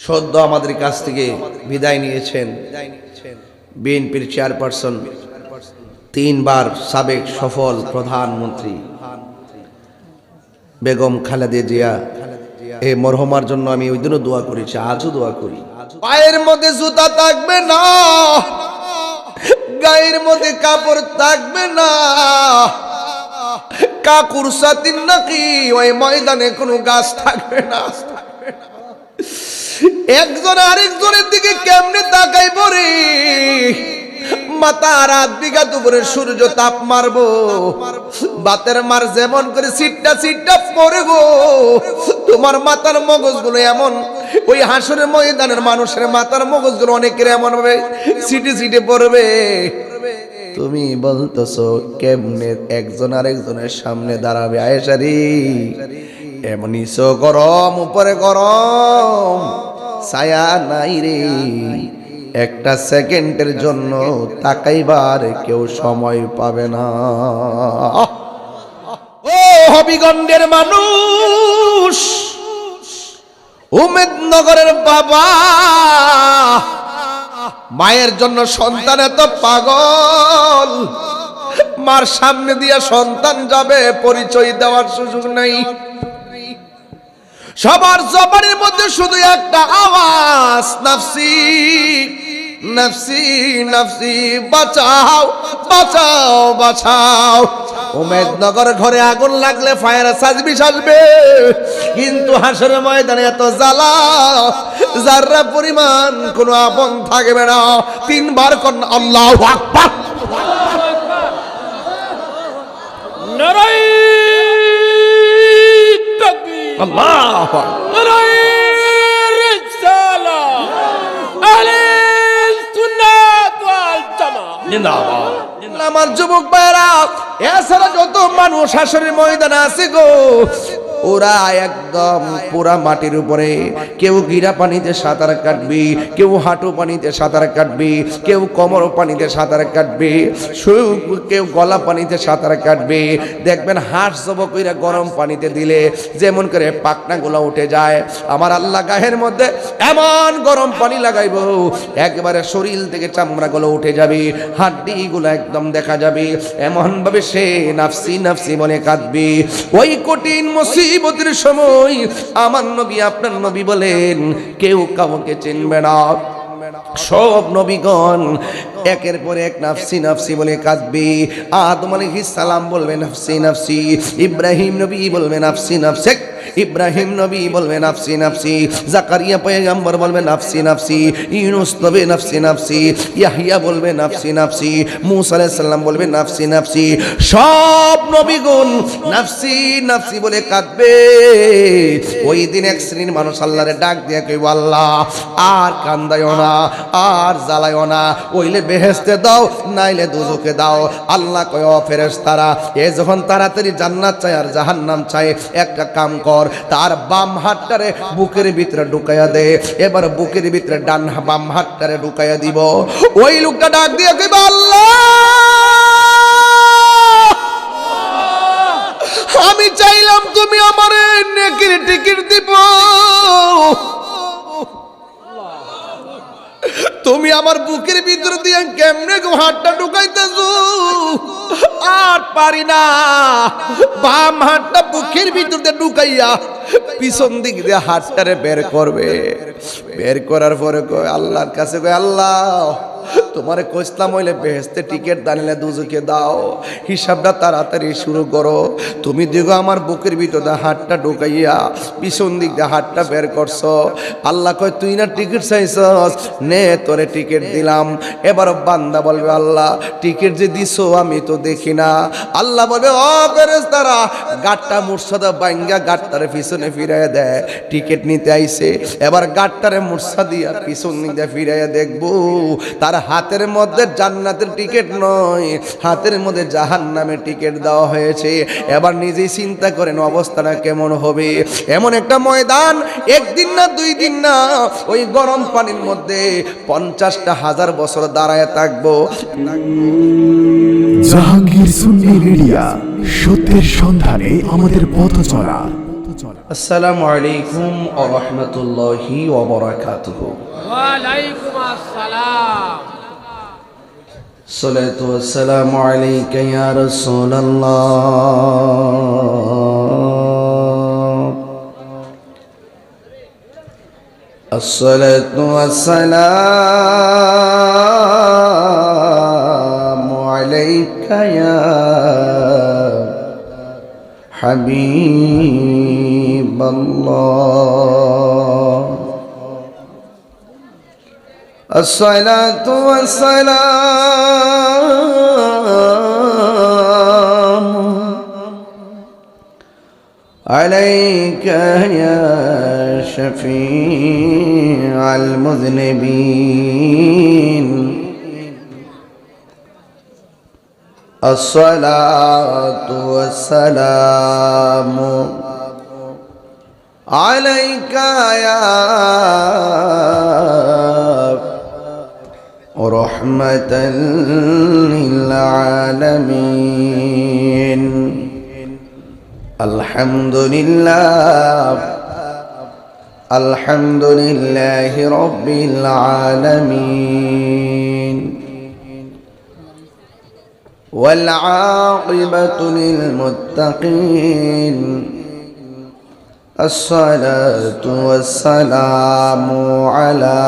সদ্য আমাদের কাছ থেকে বিদায় নিয়েছেন বিএনপির চেয়ারপারসন, 3 বার সাবেক সফল প্রধানমন্ত্রী বেগম খালেদা জিয়া। এই মরহুমার জন্য আমি ওই দিনও দোয়া করেছি, আজও দোয়া করি। পায়ের মধ্যে জুতা থাকবে না, গায়ের মধ্যে কাপড় থাকবে না, কাকুর সাথে নাকি ওই ময়দানে কোনো গাছ থাকবে না। একজন আরেকজনের দিকে কেমনে তাকাই পড়ে, মাথা রাত বিঘা দুপুরে সূর্য তাপ মারবো, বাতের মার যেমন করে সিটটা সিটটা পড়ে গো, তোমার মাথার মগজগুলো এমন, ওই হাসরের ময়দানের মানুষের মাথার মগজগুলো অনেকের এমন ভাবে সিটে সিটে পড়বে। তুমি বলতেছো কেমনে একজন আরেকজনের সামনে দাঁড়াবে? আয়েশারি এমন নিচে গরম, উপরে গরম, ছায়া নাই রে, একটা সেকেন্ডের জন্য তাকাইবার কেউ সময় পাবে না। ও হবিগঞ্জের মানুষ, উমেদনগরের বাবা, মায়ের জন্য সন্তান এত পাগল, মার সামনে দিয়ে সন্তান যাবে, পরিচয় দেওয়ার সুযোগ নেই। সবার জবানের মধ্যে শুধু একটা আওয়াজ, নাফসি নাফসি নাফসি, বাঁচাও বাঁচাও বাঁচাও। উমেদনগর ঘরে আগুন লাগলে ফায়ার সার্ভিস আসবে, কিন্তু হাসরের ময়দানে এত জ্বালা, যারা পরিমাণ কোনো আপন থাকবে না। 3 বার কোন আল্লাহু আকবার। নারায়ে তাকবীর, আল্লাহু আকবার, নারায়ে রিসালাত, আহলে সুন্নাত ওয়াল জামাত জিন্দাবাদ। আমার যুবক ভাইরা, এছাড়া যত মানুষ হাসরের ময়দানে আছে গো, ওরা একদম পুরা মাটির উপরে, কেউ গিরা পানিতে সাঁতার কাটবে, কেউ হাঁটু পানিতে সাঁতার কাটবে, কেউ কোমর পানিতে সাঁতার কাটবে, কেউ গলা পানিতে সাঁতার কাটবে। দেখবেন হাঁস জব কইরা গরম পানিতে দিলে যেমন করে পাখনাগুলো উঠে যায়, আমার আল্লাহ গায়ের মধ্যে এমন গরম পানি লাগাইবো, একবারে শরীর থেকে চামড়াগুলো উঠে যাবে, হাড্ডিগুলো একদম দেখা যাবে, এমন ভাবে সে নাফসি নাফসি বলে কাঁদবে। ওই কঠিন মুসিবতের সময় আমার নবী, আপনার নবী বলেন কেউ কাউকে চিনবে না, সব নবীগণ একের পর এক নাফসি নাফসি বলে কাঁদবে। আদম আলাইহিস সালাম বলবে নাফসি নাফসি, ইব্রাহিম নবী বলবে নাফসি নাফসি, ইব্রাহিম নবী বলবে নাফসি নাফসি, জাকারিয়া পয়গম্বর বলবে নাফসি নাফসি, ইউনূস নবী নাফসি নাফসি, ইয়াহইয়া বলবে নাফসি নাফসি, মূসা আলাইহিস সালাম বলবে নাফসি নাফসি। সব নবীগণ নাফসি নাফসি বলে কাঁদবে। ওই দিন এক শ্রেণীর মানুষ আল্লাহরে ডাক দিয়ে কইব, আল্লাহ আর কান্দায়ও না, আর জ্বালায়ও না, ওইলে বেহেশতে দাও, নাইলে দোজখে দাও। আল্লাহ কয়, ও ফেরেশতারা, এ যখন তাড়াতাড়ি জান্নাত চায় আর জাহান্নাম চায়, একটা কাম কর, তার বাম হাতটারে বুকের ভিতরে ঢুকাইয়া দে। এবার বুকের ভিতরে ডান বাম হাতটারে ঢুকাইয়া দিব। ওই লোকটা ডাক দিয়ে কইব, আল্লাহ আমি চাইলাম তুমি আমারে নেকির টিকিট দিব, তুমি আমার বুকের ভিতর দিয়ে কেমনে হাতটা ঢুকাইতেছো, আর পারি না। বাম হাতটা বুকের ভিতর দিয়ে ঢুকাইয়া পিছন দিক দিয়ে হাতটারে বের করবে। বের করার পরে কয় আল্লাহর কাছে, কয় আল্লাহ তোমারে কইসলাম হইলে বেহেশতে টিকিট দানিলে দুজকে দাও, হিসাবটা তাড়াতাড়ি শুরু করো। তুমি দেখো আমার বুকের ভিতরে হাতটা ঢুকাইয়া পিছন দিক দিয়ে হাতটা বের করছো। আল্লাহ কয় তুই না টিকিট চাইছস, নে তোরে টিকিট দিলাম। এবার বান্দা বলবে, আল্লাহ টিকিট যে দিছো আমি তো দেখি না। আল্লাহ বলবে, ও ফেরেশতারা, গাটটা মুর্শাদা বাইঙ্গা গাটটারে পিছনে ফিরাইয়া দেয়, টিকিট নিতে আইছে। এবার গাটটারে মুর্শা দিয়া পিছন দিকে ফিরাইয়া দেখবো, তার হাতের মধ্যে জান্নাতের টিকিট নয়, হাতের মধ্যে জাহান্নামের টিকিট দেওয়া হয়েছে। এবার নিজেই চিন্তা করেন অবস্থাটা কেমন হবে। এমন একটা ময়দান, একদিন না 2 দিন না, ওই গরম পানির মধ্যে 50,000 বছর দাঁড়ায় থাকবো। জাহাঙ্গীর সুন্নি মিডিয়া, সত্যের সন্ধানে আমাদের পথ চলা। আসসালামু আলাইকুম ওয়া রাহমাতুল্লাহি ওয়া বারাকাতুহু। ওয়ালাইকুম আসসালাম। الصلاة والسلام عليك يا رسول الله. الصلاة والسلام عليك يا حبيب الله. الصلاة والسلام عليك يا شفيع المذنبين. الصلاة والسلام عليك يا رحمة للعالمين. الحمد لله الحمد لله رب العالمين، والعاقبة للمتقين. الصلاة والسلام على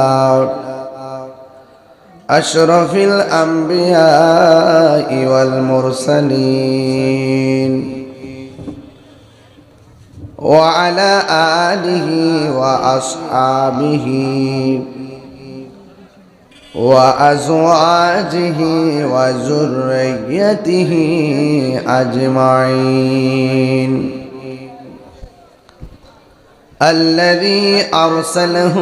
أشرف الأنبياء والمرسلين، وعلى آله وأصحابه وأزواجه وذريته أجمعين، الذي أرسله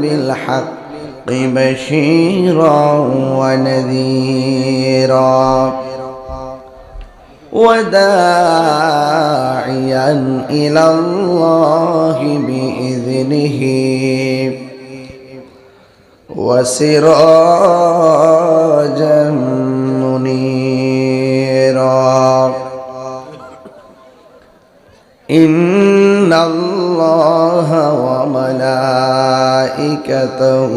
بالحق بشيرا ونذيرا وداعيا إلى الله بإذنه وسراجا منيرا. إن الله وملائكته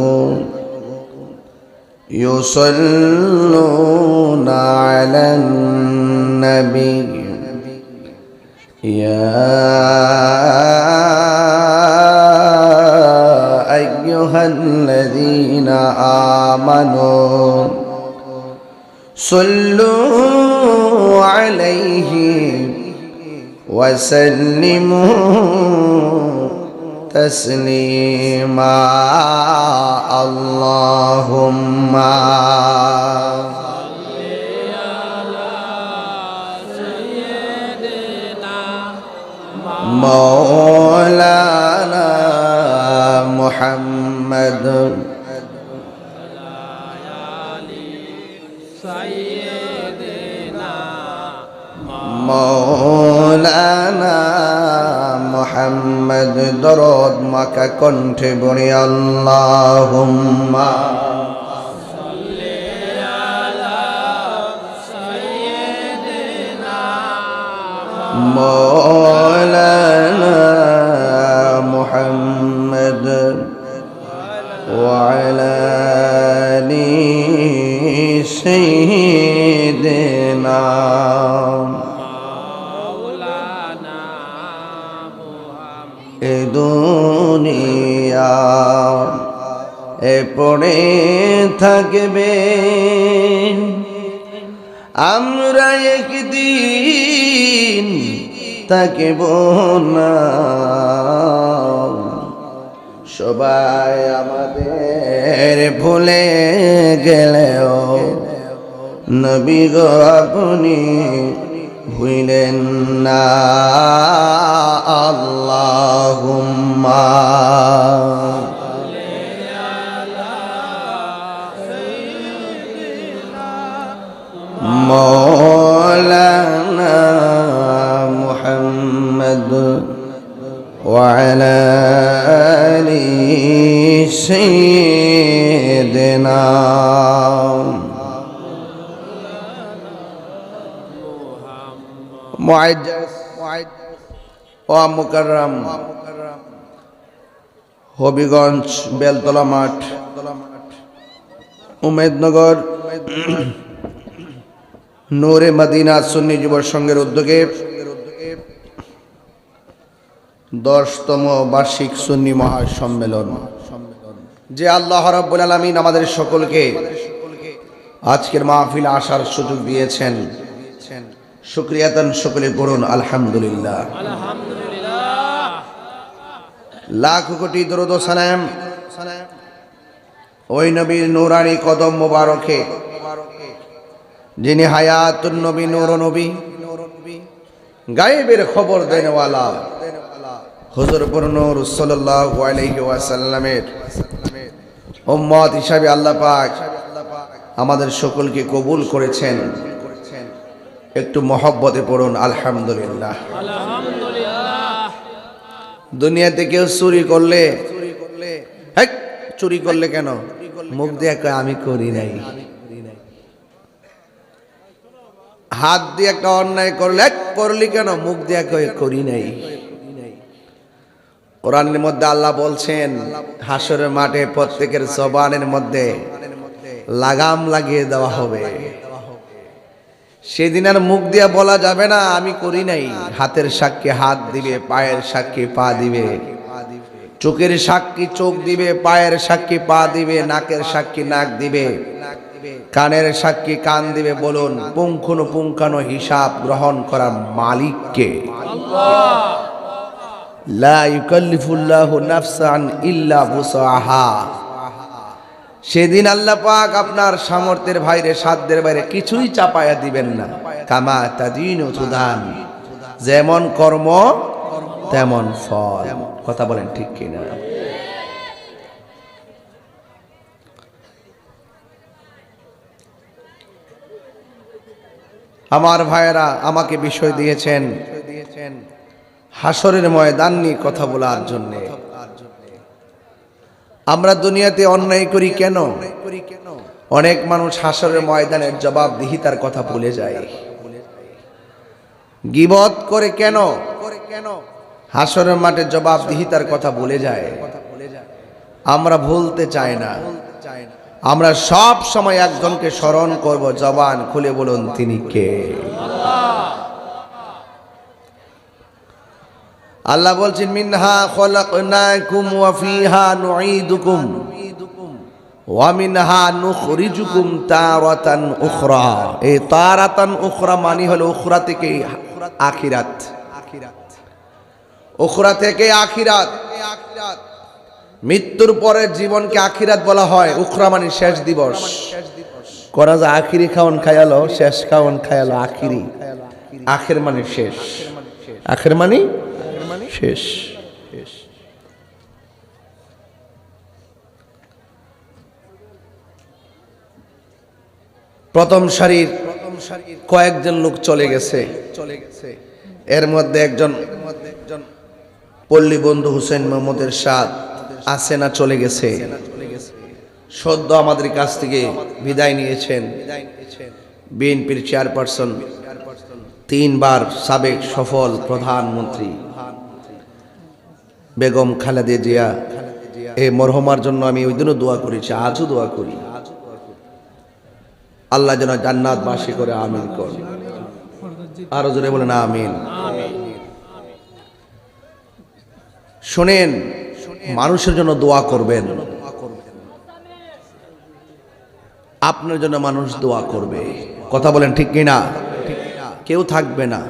يصلون على النبي يا أيها الذين آمنوا صلوا عليه وسلموا تسليما. اللهم صل على سيدنا مولانا محمد مولانا محمد. দরদ মাকা কণ্ঠে বলি আল্লাহুম্মা সাল্লি আলা সাইয়্যিদিনা مولانا محمد وعلى آل سيدنا এ দুনিয়া এ পড়ে থাকবে, আমরা একদিন থাকিব না। সবাই আমাদের ভুলে গেলেও নবী গো আপনি ভুলেন না। আল্লাহুম্মা مولانا محمد وعلى آل سيدنا معجز ও মুকাররম হবিগঞ্জ বেলতলা মাঠ উমেদনগর নূরে মদিনা সুন্নি যুব সংঘের উদ্যোগে 10তম বার্ষিক সুন্নি মহাসম্মেলন, যে আল্লাহ রাব্বুল আলামিন আমাদের সকলকে আজকের মাহফিলে আসার সুযোগ দিয়েছেন, শুকরিয়াতান সকলে পড়ুন আলহামদুলিল্লাহ। আলহামদুলিল্লাহ। লাখ কোটি দরুদ ও সালাম ওই নবীর নূরানি কদম মোবারকে, যিনি হায়াতুন নবী, নূর নবী, গায়েবের খবর দেনওয়ালা হুজুর নূর সাল্লাল্লাহু আলাইহি ওয়াসাল্লামের উম্মত হিসাবে আল্লাহ পাক আমাদের সকলকে কবুল করেছেন। একটু মহব্বতে পড়ুন আলহামদুলিল্লাহ। আলহামদুলিল্লাহ। দুনিয়াতে কেউ চুরি করলে, হেক, চুরি করলে কেন? মুখ দিয়ে কয় আমি করি নাই। হাত দিয়ে একটা অন্যায় করলে, হেক, করলি কেন? মুখ দিয়ে কয় করি নাই। কোরআনের মধ্যে আল্লাহ বলছেন, হাসরের মাঠে প্রত্যেকের জবানের মধ্যে লাগাম লাগিয়ে দেওয়া হবে। সেদিন আর মুখ দিয়ে বলা যাবে না আমি করি নাই। হাতের সাক্ষী হাত দিবে, পায়ের সাক্ষী পা দিবে, চোখের সাক্ষী চোখ দিবে, পায়ের সাক্ষী পা দিবে, নাকের সাক্ষী নাক দিবে, কানের সাক্ষী কান দিবে। বলুন, পুঙ্খানুপুঙ্খানু হিসাব গ্রহণ করার মালিককে? লা ইউকাল্লিফুল্লাহু নাফসান ইল্লা বুসআহা। সেদিন আল্লাহ পাক আপনার সামর্থ্যের বাইরে, সাধ্যের বাইরে কিছুই চাপায়া দিবেন না। কামা তাদিনু তুদান, যেমন কর্ম তেমন ফল। কথা বলেন ঠিক কিনা? আমার ভাইয়েরা আমাকে বিষয় দিয়েছেন হাসরের ময়দান নিয়ে কথা বলার জন্য। আমরা দুনিয়াতে অন্যায় করি কেন? অনেক মানুষ হাসরের ময়দানের জবাবদিহিতার কথা ভুলে যায়। গীবত করে কেন? হাসরের মাঠে জবাবদিহিতার কথা ভুলে যায়। আমরা ভুলতে চাই না। আমরা সব সময় একজনকে স্মরণ করব। জবান খুলে বলুন, তিনি কে? আল্লাহ বলছেন, মিনহা খলাকনাকুম ওয়া ফিহা নুঈদুকুম ওয়া মিনহা নুখরিজুকুম তারাতান উখরা। এই তারাতান উখরা মানে হলো উখরা থেকে আখিরাত, উখরা থেকে আখিরাত। মৃত্যুর পরের জীবনকে আখিরাত বলা হয়। উখরা মানে শেষ দিবস। করা যায় আখিরি খাওন খায়ালো, শেষ খাওন খায়ালো আখিরি। আখের মানে শেষ, আখের মানে শেষ। প্রথম সারির কয়েকজন লোক চলে গেছে। এর মধ্যে একজন পল্লী বন্ধু হুসেন মোহাম্মদের সাথ আছে না, চলে গেছে। সদ্য আমাদের কাছ থেকে বিদায় নিয়েছেন বিএনপির চেয়ারপারসন, 3 বার সাবেক সফল প্রধানমন্ত্রী বেগম খালেদা জিয়া। এই মরহুমার জন্য আমি ওই দিনও দোয়া করেছি, আজও দোয়া করি। আল্লাহ যেন জান্নাতবাসী করে আমিন কর। আরো জোরে বলেন আমিন। শুনেন, মানুষের জন্য দোয়া করবেন, আপনার জন্য মানুষ দোয়া করবে। কথা বলেন ঠিক কিনা? কেউ থাকবে না।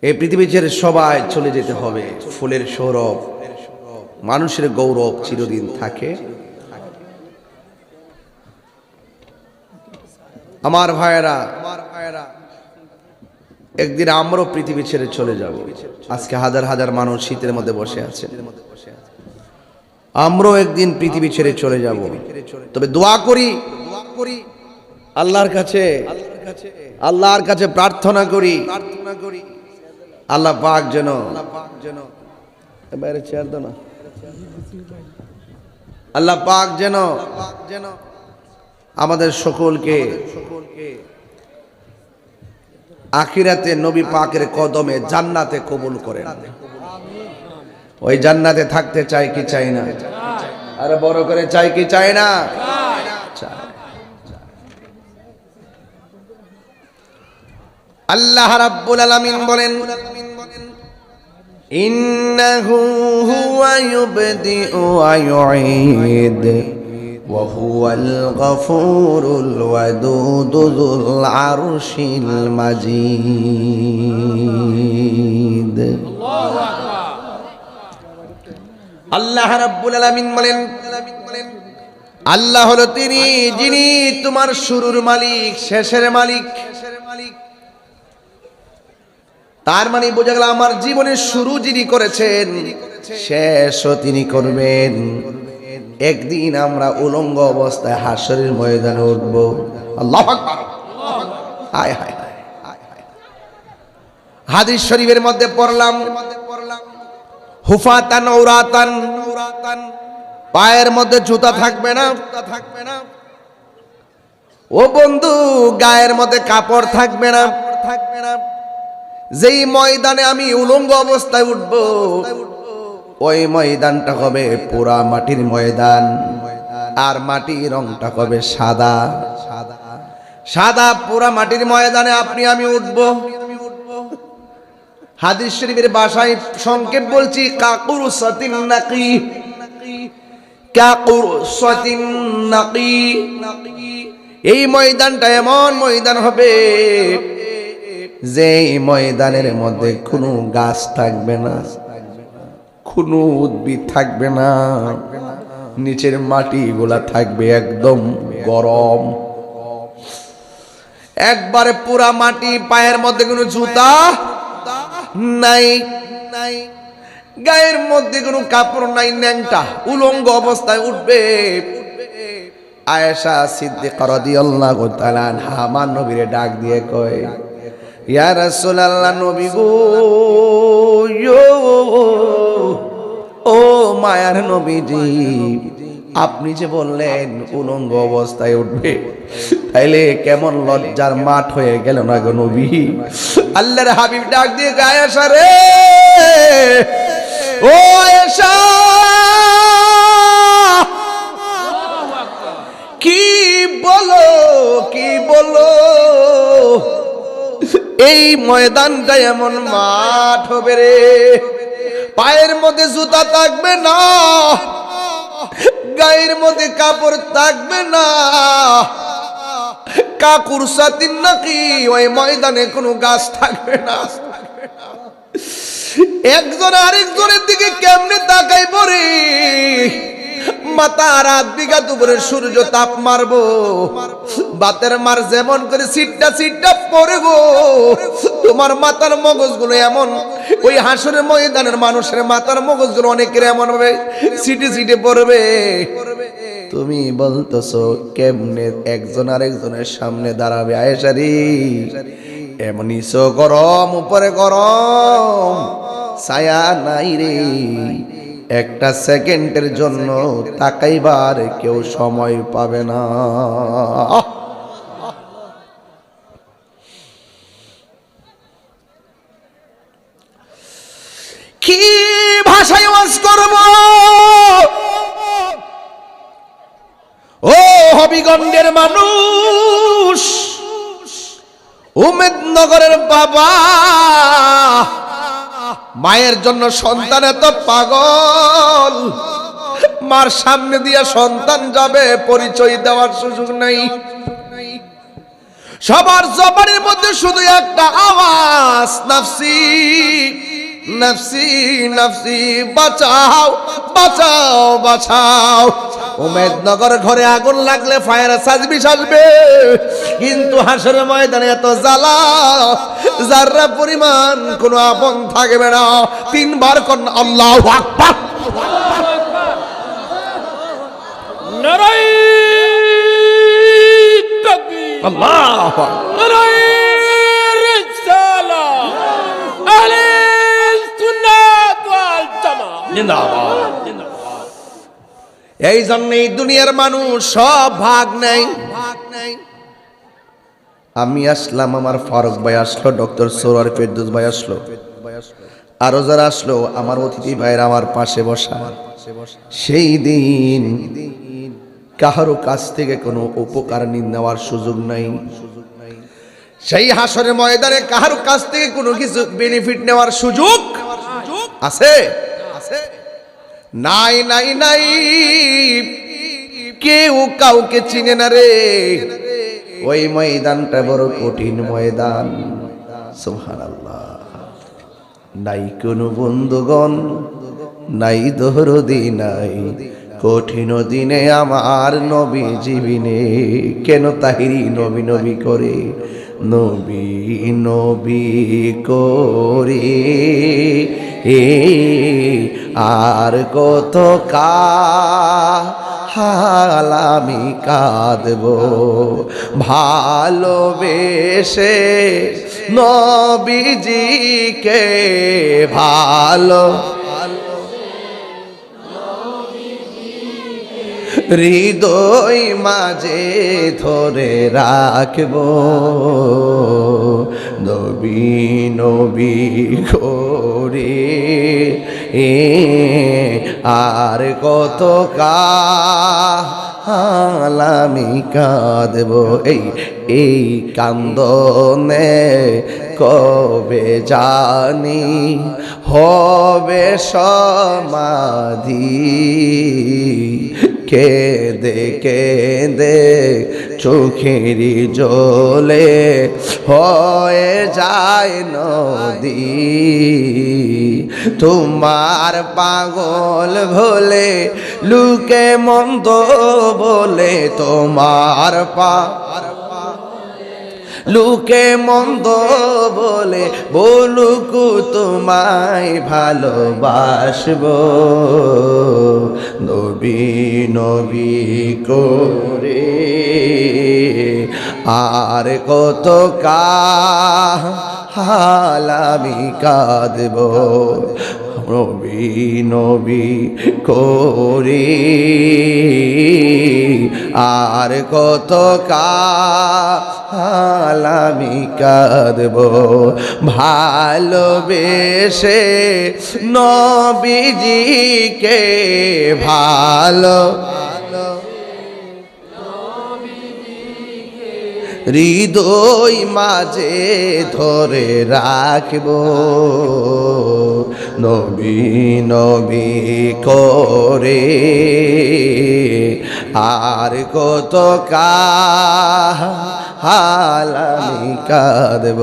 এই পৃথিবী ছেড়ে সবাই চলে যেতে হবে। ফুলের সৌরভ, মানুষের গৌরব চিরদিন থাকে। আমার ভাইয়েরা, একদিন আমরাও পৃথিবী ছেড়ে চলে যাব। আজকে হাজার হাজার মানুষ শীতের মধ্যে বসে আছে। আমরাও একদিন পৃথিবী ছেড়ে চলে যাব। তবে দোয়া করি আল্লাহর কাছে, আল্লাহর কাছে প্রার্থনা করি, আল্লাহ পাক যেন বাইরে চেয়ার দাও না, আল্লাহ পাক যেন আমাদের সকলকে আখিরাতে নবী পাকের কদমে জান্নাতে কবুল করেন। ওই জান্নাতে থাকতে চাই কি চাই না? আরে বড় করে চাই কি চাই না? চাই। আল্লাহ রাব্বুল আলামিন বলেন, ইন্নাহু হুয়া ইউবদিউ ওয়া ইউঈদ ওয়া হুয়াল গফুরুল ওয়াদুদু যুল আরশিল মাজিদ। আল্লাহ রাব্বুল আলামিন বলেন, আল্লাহ হলো তিনি যিনি তোমার শুরুর মালিক, শেষের মালিক। তার মানে বোঝা গেল আমার জীবনের শুরু যিনি করেছেন, শেষও তিনি করবেন। একদিন আমরা উলঙ্গ অবস্থায় হাশরের ময়দানে উঠব। আল্লাহু আকবার। হায় হায় হায়। হাদিস শরীফের মধ্যে পড়লাম, হুফাতান উরাতান, পায়ের মধ্যে জুতা থাকবে না। ও বন্ধু, গায়ের মধ্যে কাপড় থাকবে না। যেই ময়দানে আমি উলঙ্গ অবস্থায় উঠব, ওই ময়দানটা হবে পুরা মাটির ময়দান, আর মাটির রংটা হবে সাদা। সাদা পুরা মাটির ময়দানে আপনি আমি উঠব। হাদিস শরীফের ভাষায় সংক্ষেপ বলছি, কাকুরসাতিন নাকি, কাকুরসাতিন নাকি। এই ময়দানটা এমন ময়দান হবে যে ময়দানের মধ্যে কোনো গাছ থাকবে না, কোনো উদ্ভিদ থাকবে না, নিচের মাটিগুলা থাকবে একদম গরম, একবারে পুরা মাটি। পায়ের মধ্যে কোনো জুতা নাই, গায়ের মধ্যে কোনো কাপড় নাই, ন্যাংটা উলঙ্গ অবস্থায় উঠবে। আয়েশা সিদ্দিকা রাদিয়াল্লাহু তাআলা আনহা আমার নবীরে ডাক দিয়ে কয়, ইয়া রাসূলুল্লাহ, নবী গো, ও মায়ার নবীজি, আপনি যে বললেন উলঙ্গ অবস্থায় উঠবে, তাইলে কেমন লজ্জার মাঠ হয়ে গেল না গো নবী। আল্লাহর হাবিব ডাক দিয়ে আয়েশা রে, ও আয়েশা, কি বলো কি বলো, এই ময়দানটা এমন মাঠ হবে রে, পায়ের মধ্যে জুতা থাকবে না, গায়ের মধ্যে কাপড় থাকবে না, কাকুরসাতিন নাকি, ওই ময়দানে কোনো গাছ থাকবে না। একজন আরেকজনের দিকে কেমনে তাকাই পড়ে, মাথা রাত বিঘা দুপুরে সূর্য তাপ মারবো, বাতের মার যেমন করে সিটটা সিটটা পড়ে গো, তোমার মাথার মগজগুলো এমন, ওই হাসরের ময়দানের মানুষের মাথার মগজগুলো অনেকের এমন ভাবে সিটে সিটে পড়বে। তুমি বলতেছো কেমনে একজন আরেকজনের সামনে দাঁড়াবে? আয়েশা রে, এমন নিচে গরম, উপরে গরম, ছায়া নাই রে, একটা সেকেন্ডের জন্য তাকাইবার কেউ সময় পাবে না। কি ভাষায় ওয়াজ করব? ও হবিগঞ্জের মানুষ, উমেদনগরের বাবা, মায়ের জন্য সন্তান এত পাগল, মার সামনে দিয়ে সন্তান যাবে, পরিচয় দেওয়ার সুযোগ নেই। সবার জবানের মধ্যে শুধু একটা আওয়াজ, নাফসি নাফসি নাফসি, বাঁচাও বাঁচাও বাঁচাও। উমেদনগর ঘরে আগুন লাগলে ফায়ার সার্ভিস আসবে, কিন্তু হাসরের ময়দানে এত জ্বালা, যারা পরিমাণ কোনো আপন থাকবে না। তিনবার কোন আল্লাহু আকবার। নারায়ে তাকবীর, আল্লাহু আকবার, নারায়ে রিসালাত, আহলে সুন্নাত ওয়াল জামাত জিন্দাবাদ। এই জন্যই দুনিয়ার মানুষ সব ভাগ নেই। আমি আসলাম, আমার ফারুক ভাই আসলো, ডক্টর সৌরার ফেরদৌস ভাই আসলো, আরো যারা আসলো আমার অতিথি ভাইরা আমার পাশে বসা। সেই দিন কাহারো কাছ থেকে কোনো উপকার নেওয়ার সুযোগ নাই। সেই হাসরের ময়দানে কাহারো কাছ থেকে কোনো কিছু বেনিফিট নেওয়ার সুযোগ আছে? নাই নাই নাই, কেউ কাউকে চিনে না রে। ওই ময়দানটা বড় কঠিন ময়দান। সুবহানাল্লাহ। নাই কোনো বন্ধুগণ, নাই দরদি নাই, কঠিন দিনে আমার নবী জীবিনে। কেন তাহিরি নবী নবী করে, নবী নবী করে আর কত কাল আমি কাঁদব ভালোবেসে নবীজিকে, ভালো হৃদয় মাঝে ধরে রাখব নবী নবী করে আর কত কাল আমি কাঁদব। এই কান্দনে কবে জানি হবে সমাধি। কেঁদে কেঁদে চোখেরই জলে হয়ে যায় নদী। তোমার পাগল ভোলে লুকে মন্দ বলে, তোমার লুকে মন্দ বলে বলুক তোমায় ভালোবাসবো নবী নবী করে আর কত কাল আমি কাঁদব নবী নবী করে আর কত কাল আমি কাঁদব ভালোবেসে নবীজিকে, ভালো হৃদয় মাঝে ধরে রাখব নবী নবী করে আর কত কাল আমি কাঁদব।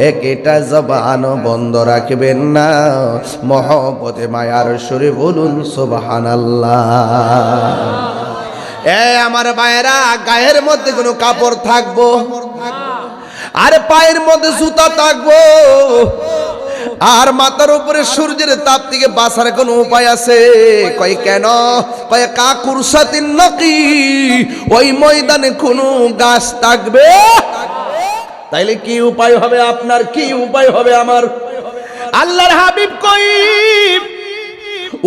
একটা জবান বন্ধ রাখবেন না, মহব্বতে মায়ার সুরে বলুন সুবহানাল্লাহ। আমার ভাইয়েরা, গায়ের মধ্যে কোনো কাপড় থাকবো আর পায়ের মধ্যে জুতা থাকবো আর মাথার উপরে সূর্যের তাপ থেকে বাঁচার কোনো উপায় আছে? কয় কেন? কয় কাকুর সাথে নাকি ওই ময়দানে কোনো গাছ থাকবে? তাইলে কি উপায় হবে আপনার, কি উপায় হবে আমার? আল্লাহর হাবিব কই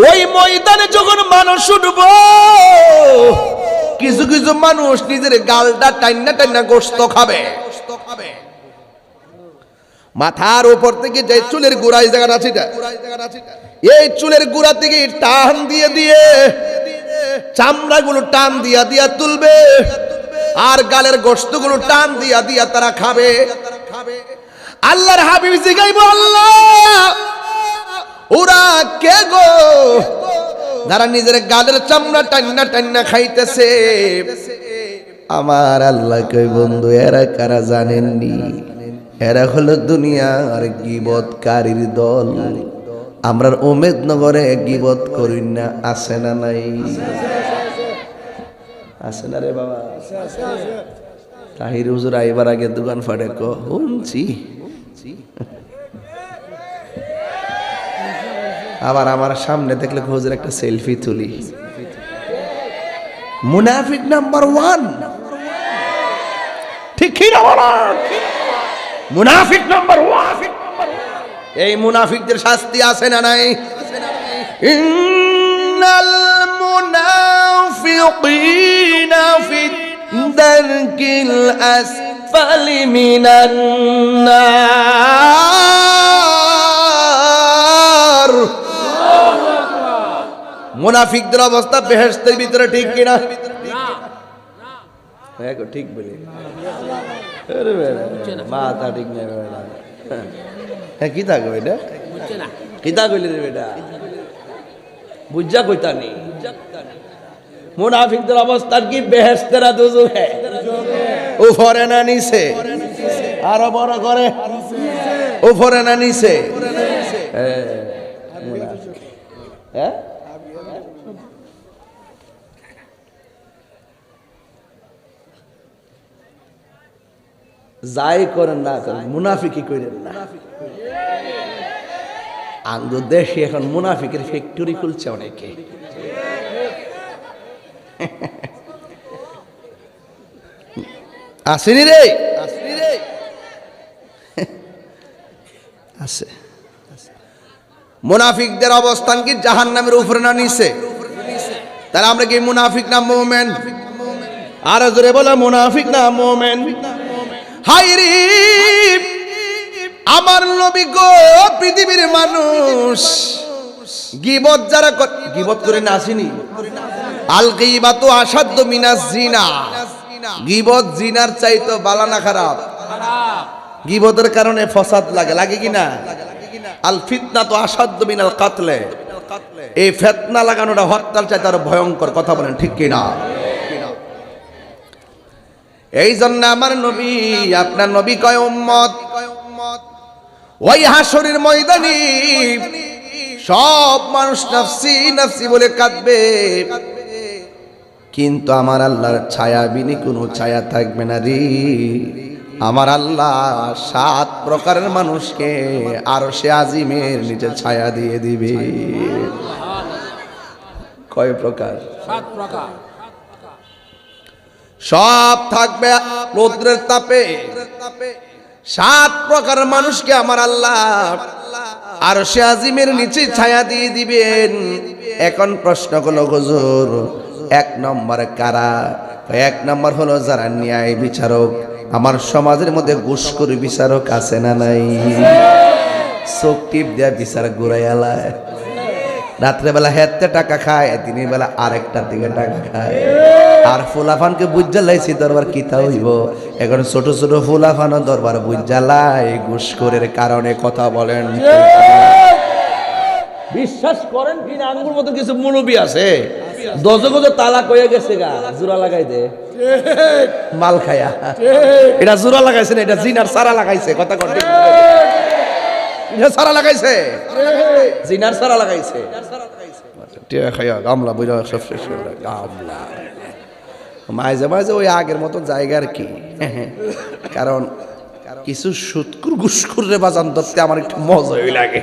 ওই ময়দানে যখন মানুষ উঠবো, কিছু কিছু মানুষ নিজের গালটা টাইনা টাইনা গোশত খাবে। মাথার উপর থেকে যে চুলের গোড়া এই জায়গাটা আছে, এই চুলের গোড়া থেকে টান দিয়ে দিয়ে চামড়াগুলো টান দিয়া দিয়া তুলবে আর গালের গোশতগুলো টান দিয়া দিয়া তারা খাবে। আল্লাহর হাবিব জিগাইবো, আল্লাহ ওরা কে গো যারা নিজের গালের চামড়া টান্না টান্না খাইতেছে? আমার আল্লাহ কই, বন্ধু এরা কারা জানেননি? এরা হলো দুনিয়ার গীবতকারীর দল। আমরা উমেদনগরে গীবত করি না, আছে না নাই? আছে না রে বাবা? তাহির হুজুর আইবার আগে দোকান ফাটে শুনছি। আবার আমার সামনে দেখলে হুজুর একটা সেলফি তুলি। মুনাফিক নাম্বার 1, ঠিক কি না বলা? মুনাফিক নাম্বার 1। এই মুনাফিকদের শাস্তি আছে না নাই? ইন্নাল মুনাফিকিনা ফি দারকিল আসফালি মিনান নার। মুনাফিকদের অবস্থা বেহেশতের ভিতরে, ঠিক কিনা? ঠিক বলি মাথা ঠিক নেই বেটা। হ্যাঁ কি থাকো এটা, কি তা কইলি রে বেটা, বুঝা কইতা নি। মুনাফিকদের অবস্থা কি বেহেশতেরা দুজুকে, উপরে না নিচে? আরো বড় করে, উপরে না নিচে? হ্যাঁ যাই করেন না করেন মুনাফিকি করেন না। আঙ্গুর দেশে এখন মুনাফিকের ফ্যাক্টরি খুলছে অনেকে। আসেনি রে, আছে। মুনাফিকদের অবস্থান কি জাহান্নামের উপরে না নিচে? তাহলে আমরা কি মুনাফিক না মুমিন? আর জোরে বলা মুনাফিক না মুমিন? হায়রে আমার নবী গো, পৃথিবীর মানুষ গীবত যারা গীবত করে না আসেনি। আল গীবাতু আসাদ্দু মিনাজ জিনা। গীবত জিনার চাইতো বালা না খারাপ? গীবতের কারণে ফসাদ লাগে, লাগে কি না? আল ফিতনাতু আসাদ্দু মিনাল কাতলে। এই ফিতনা লাগানোটা হত্যার চাইতে আরো ভয়ঙ্কর, কথা বলেন ঠিক কি না? এই জন্য আমার নবী, আপনার নবী কয় উম্মত ওই হাসরের ময়দানে সব মানুষ নাফসি নাফসি বলে কাঁদবে, কিন্তু আমার আল্লাহর ছায়া বিনি কোনো ছায়া থাকবে না রে। আমার আল্লাহ 7 প্রকারের মানুষকে আরশে আজিমের নিচে ছায়া দিয়ে দিবে। কয় প্রকার? 7 প্রকার। সব থাকবে রৌদ্রের তাপে। 7 প্রকার মানুষকে আমার আল্লাহ আরশে আজিমের নিচে ছায়া দিয়ে দিবেন। এখন প্রশ্ন হলো হুজুর, 1 নম্বরে কারা? 1 নম্বর হলো যারা ন্যায় বিচারক। আমার সমাজের মধ্যে ঘুষখোর বিচারক আছে না নাই? চোখ টিপ দেয়া বিচার ঘুরাইয়ালায়, রাত্রেবেলা হেতে টাকা খায়, দিনের বেলা আরেকটার দিকে টাকা খায়। আর ফুলাফানকে বুঝালাইছি দরবার কিতা হইব। এখন ছোট ছোট ফুলাফানও দরবার বুঝালাই ঘুষখোরের কারণে। কথা বলেন বিশ্বাস করেন কি না? আঙ্গুর মতো কিছু মুরব্বি আছে, দজে গজে তালাক হয়ে গেছে গা, জোড়া লাগাই দে মাল খায়া। এটা জোড়া লাগাইছে না, এটা জিনার সারা লাগাইছে। কথা কর, এটা সারা লাগাইছে, জিনার সারা লাগাইছে। গামলা বুঝা সব শেষ গামলা মাঝে মাঝে ওই আগের মতো জায়গা আর কি। কারণ কিছু সুৎকুর ঘুষখুর রে বাজান ধরতে আমার একটু মজাই লাগে।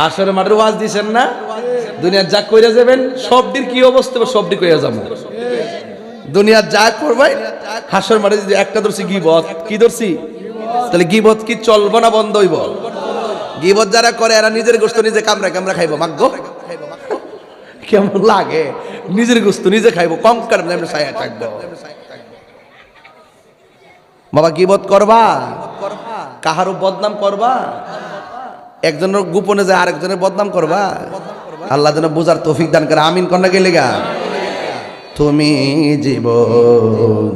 হাসরের মাঠের ওয়াজ দিছেন না, দুনিয়ার যা কইরা যাবেন সবটির কি অবস্থা, সবটি কইরা যাবো। দুনিয়ার যা করবাই হাসরের মাঠে যদি একটা ধরছি গীবত, কি ধরছি? তাহলে গীবত কি চলবো না বন্ধ হইব? গীবত যারা করে এরা নিজের গোশত নিজে কামড়া কামড়া খাইব। মাগ্য কেমন লাগে? নিজের গোশত নিজে খাইব, কম কারণে ছায়া থাকবো। বাবা গীবত করবা, কাহারও বদনাম করবা, একজনের গোপনে যায় আরেকজনের বদনাম করবা। আল্লাহ যেন বুঝার তৌফিক দান করে। আমিন কন্যা গেলে গা। তুমি জীবন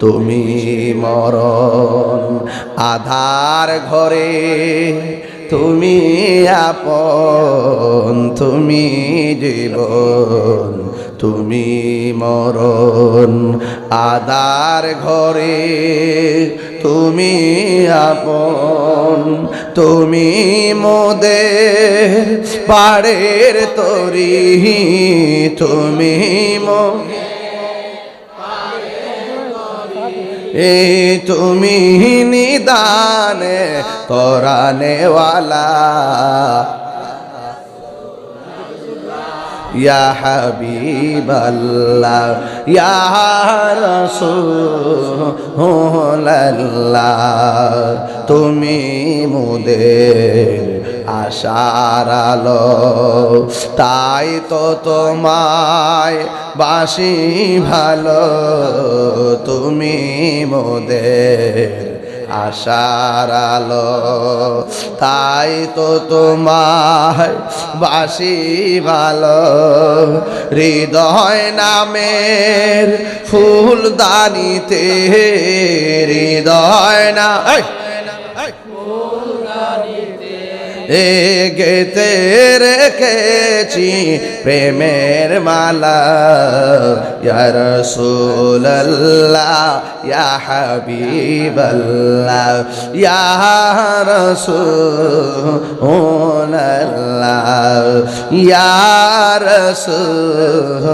তুমি মরণ, আধার ঘরে তুমি আপন, তুমি জীবন তুমি মরণ, আধার ঘরে তুমি আপন, তুমি মোদের পাড়ের তরি, তুমি তুমি নিদানে তরানেওয়ালা, ইয়া হাবিবাল্লাহ ইয়া রাসূলুল্লাহ, তুমি মোদের আশার আলো, তাই তো তোমায় বাসি ভালো, তুমি মোদের আশার আলো, তাই তো তোমায় বাসি ভালো, হৃদয় নামের ফুলদানিতে, হৃদয় না গেতে রেখেছি প্রেমের মালা, ইয়া রাসূলুল্লাহ ইয়া হাবিবাল্লাহ ইয়া রাসূলুল্লাহ ইয়া রাসূলুল্লাহ।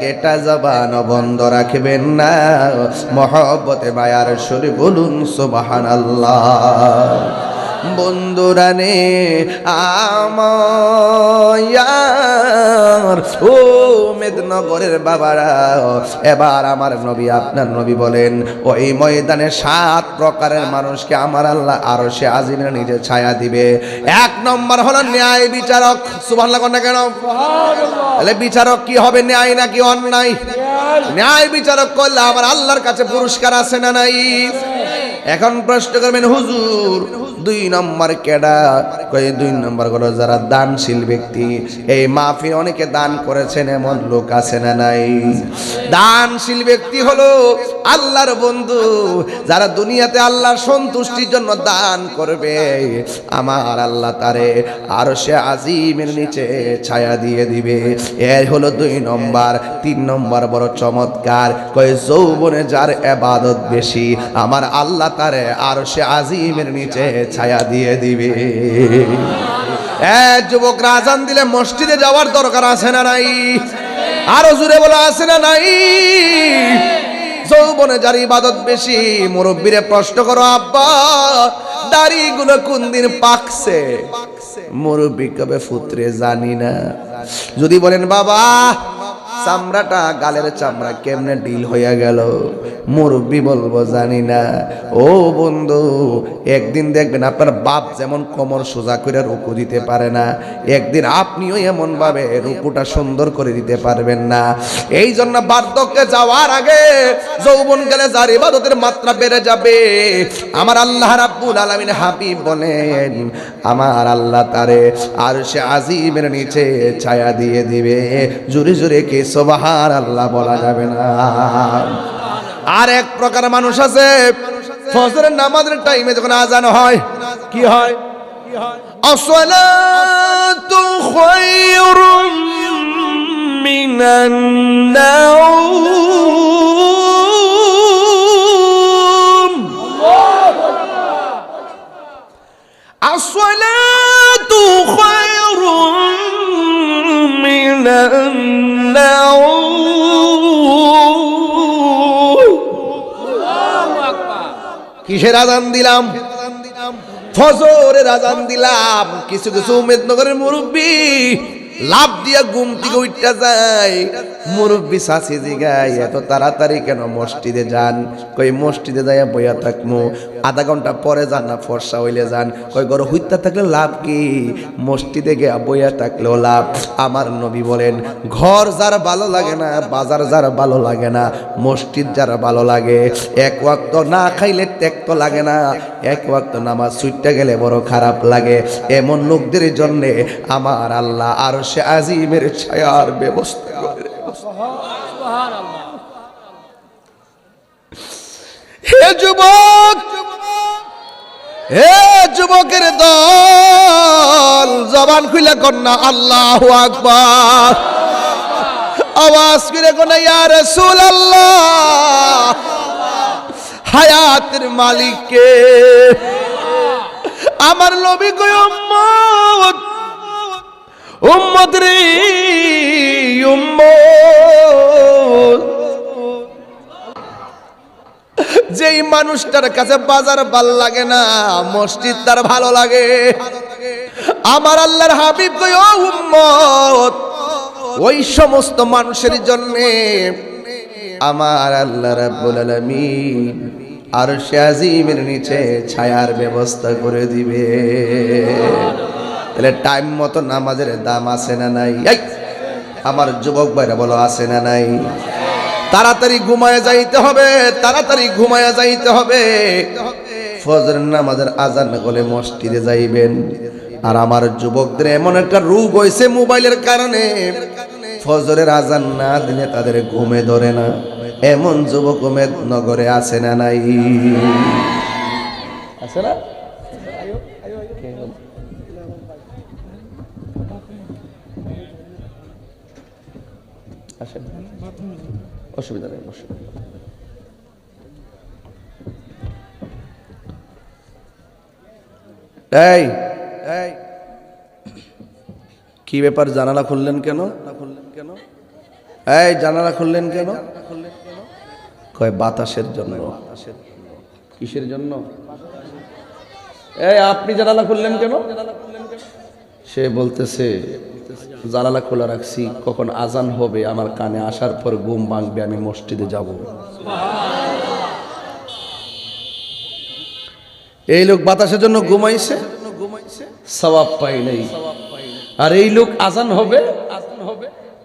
একটা জবান বন্ধ রাখবেন না, মহব্বতে মায়ার সুরে বলুন সুবহানাল্লাহ। বন্ধুরা নে আমার ও মেদিনীনগরের বাবারা, এবার আমার নবী আপনার নবী বলেন ওই ময়দানে 7 প্রকারের মানুষকে আমার আল্লাহ আরশে আজিমের নিচে ছায়া দিবে। 1 নম্বর হলো ন্যায় বিচারক। সুবহানাল্লাহ কোন না কেন? তাহলে বিচারক কি হবে, ন্যায় নাকি অন্যায়? ন্যায় বিচারক করলে আমার আল্লাহর কাছে পুরস্কার আছে না নাই? এখন প্রশ্ন করবেন হুজুর 2 নম্বর কেডা? কই 2 নম্বর হলো যারা দানশীল ব্যক্তি। এই মাহফিলে অনেকে দান করেছেন, এমন লোক আছে না নাই? দানশীল ব্যক্তি হলো আল্লাহর বন্ধু, যারা দুনিয়াতে আল্লাহর সন্তুষ্টির জন্য দান করবে, আমার আল্লাহ তারে আরশে আজিমের নিচে ছায়া দিয়ে দিবে। এর হলো 2 নম্বর। 3 নম্বর বড় চমৎকার, কই যৌবনে যার ইবাদত বেশি, আমার আল্লাহ তারে আরশে আজিমের নিচে ছায়া দিয়ে দিবে। যুবকরা আজান দিলে মসজিদে যাওয়ার দরকার আছে না নাই? আরো জোরে বলা আছে না নাই? যৌবনে যার ইবাদত বেশি, মুরব্বিরে প্রশ্ন করো আব্বা দাড়িগুলো কোন দিন পাকছে? মুরব্বি কবে ফুতরে জানি না। যদি বলেন বাবা চামড়াটা, গালের চামড়া কেমনে ডিল হইয়া গেল, মুরব্বি বলবো জানি না। ও বন্ধু, একদিন দেখবেন আপনার বাপ যেমন কোমর সোজা করে রুকু দিতে পারে না, একদিন আপনিও এমন ভাবে রুকুটা সুন্দর করে দিতে পারবেন না। এই জন্য বার্ধক্যে যাওয়ার আগে যৌবন গেলে যার ইবাদতের মাত্রা বেড়ে যাবে, আমার আল্লাহ রাব্বুল আলামিন হাবিব বলেন আমার আল্লাহ তারে আরশে আজিমের নিচে ছায়া দিয়ে দিবে। জোরে জোরে কি সুবহানাল্লাহ বলা যাবে না? আর এক প্রকার মানুষ আছে, ফজরের নামাজের টাইমে যখন আজান হয় কি হয়? আসসালাতু খায়রুম মিনান নাওম, আসসালাতু খায়রুম মিনান নাওম। কিসের আজান দিলাম? ফজরের আজান দিলাম। কিছু কিছু মেদিনীনগরের মুরব্বী লাভ দিয়া ঘুম থেকে উঠা যায়, মুরব্বী শাসি জিগায় এত তাড়াতাড়ি কেন মসজিদে যান? কই মসজিদে যাইয়া বইয়া থাকমু, আধা ঘন্টা পরে যান না ফর্সা হইলে যান। কই ঘরে হইতা থাকলে লাভ কি, মসজিদে গিয়া বইয়া থাকলেও লাভ। আমার নবী বলেন ঘর যার ভালো লাগে না, বাজার যার ভালো লাগে না, মসজিদ যার ভালো লাগে, 1 ওয়াক্ত না খাইলে ত্যাক্ত লাগে না, 1 ওয়াক্ত নামাজ ছুটতে গেলে বড় খারাপ লাগে। এমন লোকদের জন্য আমার আল্লাহ আরশে আজিমের ছায়ার ব্যবস্থা করে। হে যুবক, হে যুবকের দল, জবান খুলে কন্যা আল্লাহু আকবার, আওয়াজ করে কন্যা ইয়া রাসূলুল্লাহ। হায়াতের মালিক কে? আমার নবী কই উম্মত, উম্মত রে উম্মত। যেই মানুষটার কাছে বাজার ভাল লাগে না, মসজিদ তার ভালো লাগে। আমার আল্লাহর হাবিব কই ও উম্মত, ওই সমস্ত মানুষের জন্য আমার আল্লাহ রাব্বুল আলামিন আর সে আজিমের নিচে ছায়ার ব্যবস্থা করে দিবে। তাহলে টাইম মতো নামাজের দাম আছে না নাই? এই আমার যুবক ভাইরা বলো, আছে না নাই? তাড়াতাড়ি ঘুমায় যাইতে হবে, তাড়াতাড়ি ঘুমায় যাইতে হবে। ফজরের নামাজের আজান হলে মসজিদে যাইবেন। আর আমার যুবকদের এমন একটা রোগ হয়েছে মোবাইলের কারণে, ফজরের আজান না দিলে তাদের ঘুমে ধরে না। এমন যুবক নগরে আছে না নাই? আছে না? অসুবিধা নেই, এই কি ব্যাপার, জানালা খুললেন কেন? এই জানালা খুললেন কেন? কয় বাতাসের জন্য। কিসের জন্য? এই আপনি জানালা খুললেন কেন? সে বলতেছে জানালা খোলা রাখছি, কখন আজান হবে আমার কানে আসার পর ঘুম ভাঙবে, আমি মসজিদে যাব। এই লোক বাতাসের জন্য ঘুমাইছে, সওয়াব পাই নাই। আর এই লোক আজান হবে,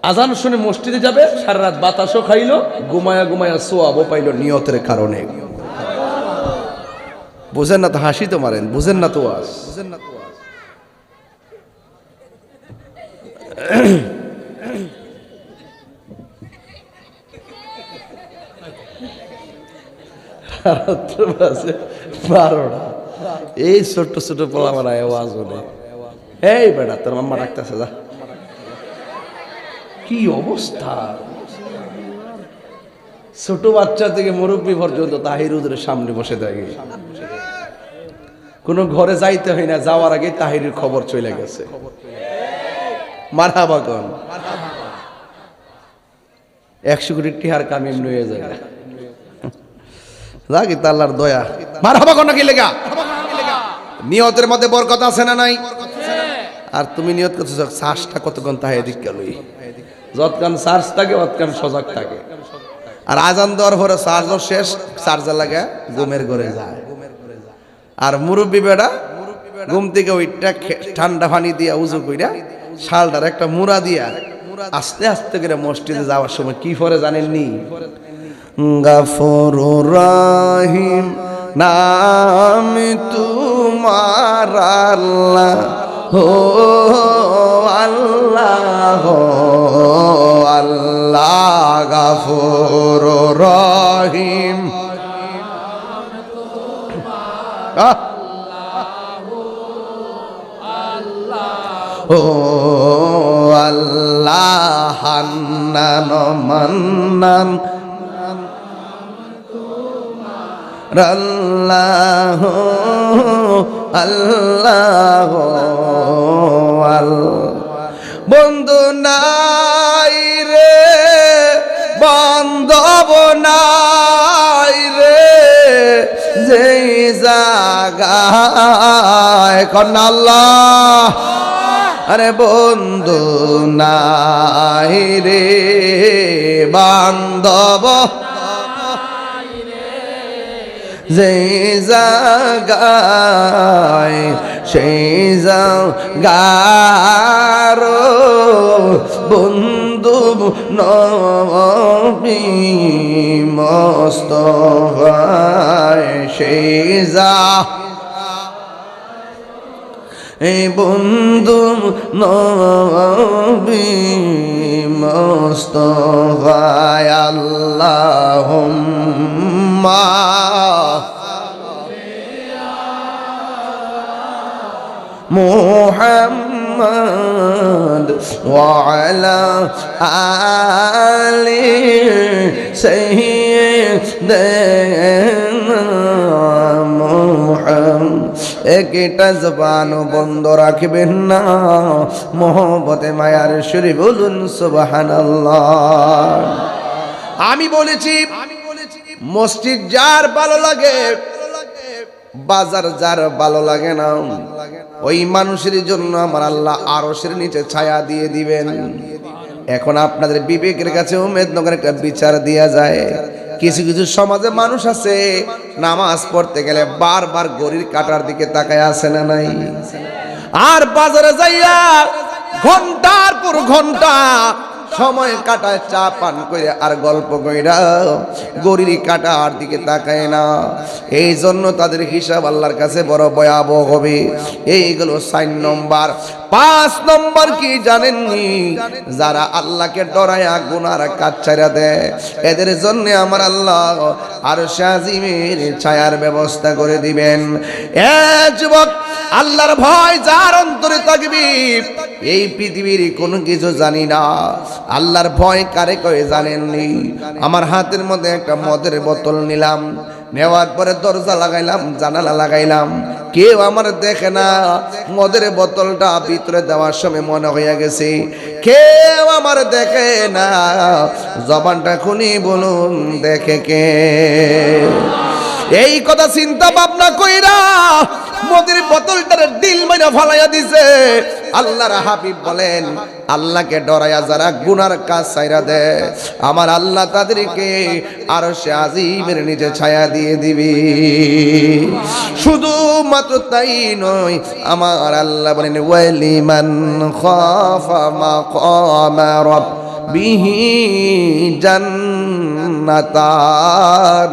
আজান শুনে মসজিদে যাবে, সারা রাত বাতাসও খাইলো, ঘুমায়া ঘুমায়া সওয়াবও পাইলো নিয়তের কারণে। বুঝেন না তো? হাসি তো মারেন, বুঝেন না তো? বুঝেন না তো? এই ছোট্ট ছোট পোলা মারা আওয়াজ হলে, এই বেটা তোর মাম্মা ডাকতেছে, যা। কি অবস্থা! ছোট বাচ্চা থেকে মুরব্বী পর্যন্ত তাহিরুদের সামনে বসে থাকে। কোন ঘরে যাইতে হয় না, যাওয়ার আগে তাহিরের খবর চলে গেছে। মারহাবা কোন 100 কোটি টিহার কামিম নিয়ে যায়, লাগি আল্লাহর দয়া। মারহাবা কোন নাকি লেগা? নিয়তের মধ্যে বরকত আছে না নাই? আর তুমি নিয়ত করছো শ্বাসটা কতক্ষণ তাহে দিক গেল, যতক্ষণ শ্বাস থাকে ততক্ষণ সজাগ থাকে। আর আজান দেওয়ার পরে চার্জও শেষ, চার্জার লাগা ঘুমের ঘরে যায়। আর মুরব্বী বেড়া ঘুম থেকে ওইটা ঠান্ডা পানি দিয়া উজু কইরা শালটার একটা মুড়া দিয়া আস্তে আস্তে করে মসজিদে যাওয়ার সময় কি পরে জানেননি? গাফুরুর রহিম নাম তোমার আল্লাহ, হো আল্লাহ, হো আল্লাহ। গাফুরুর রহিম, ও আল্লাহ, হান্নান মান্নান, আল্লাহ আল্লাহ। বন্ধু নাই রে, বান্ধব নাই রে, যেই জাগায় কন্যা আল্লাহ। আরে বন্ধু নাই রে, বান্ধব যেই জাগায়, সেই জাগার বন্ধু নবী মুস্তাফায়, সেই এই বন্ধু নবী মুস্তাফায়। আল্লাহুম্মা মুহাম্মদ ওয়া আলা আলি সাইয়্যিদিনা মুহাম্মদ। একটা জবান বন্ধ রাখবেন না, মোহব্বতে মায়ার সুরে বলুন সুবহানাল্লাহ। আমি বলেছি মসজিদ যার ভালো লাগে, বাজার যার ভালো লাগে না, ওই মানুষের জন্য আমার আল্লাহ আরশের নিচে ছায়া দিয়ে দিবেন। এখন আপনাদের বিবেকের কাছে উম্মেদনগর একটা বিচার দেয়া যায়। কিছু কিছু সমাজে মানুষ আছে নামাজ পড়তে গেলে বারবার ঘড়ির কাঁটার দিকে তাকায় আছে না নাই? আর বাজারে যাইয়া ঘন্টার পর ঘন্টা সময় কাটায়, চা পান করে আর গল্প কইরা গড়ির কাটার দিকে তাকায় না। এই জন্য তাদের হিসাব আল্লাহর কাছে বড় ভয়াবহ হবে। এইগুলো 4 নম্বর। 5 নম্বর কি জানেননি? যারা আল্লাহকে ডরায়া গুনার কাজ ছাইরা দেয়, এদের জন্য আমার আল্লাহ আরশে আজিমের ছায়ার ব্যবস্থা করে দিবেন। যুবক, আল্লাহর ভয় যার অন্তরে থাকবে, এই পৃথিবীর কোনো কিছু জানি না। আল্লাহর ভয় কারে কয়ে জানেননি? আমার হাতের মধ্যে একটা মদের বোতল নিলাম, নেওয়ার পরে দরজা লাগাইলাম, জানালা লাগাইলাম, কেউ আমার দেখে না। মদের বোতলটা ভিতরে দেওয়ার সময় মনে হইয়া গেছে কেউ আমার দেখে না। জবানটা খুনি বলুন, দেখে কে? এই কথা চিন্তা ভাবনা কইরা মদের বোতলটার দিল মাইরা ফালাইয়া দিছে। আল্লাহর হাবিব বলেন, আল্লাহকে ডরায়া যারা গুনার কাজ ছাইরা দেয়, আমার আল্লাহ তাদেরকে আরশে আজিমের নিচে ছায়া দিয়ে দিবে। শুধু মাত্র তাই নয়, আমার আল্লাহ বলেন, ওয়ালিমান খাফা মাকামা রাব্বিহি জান্নাতান।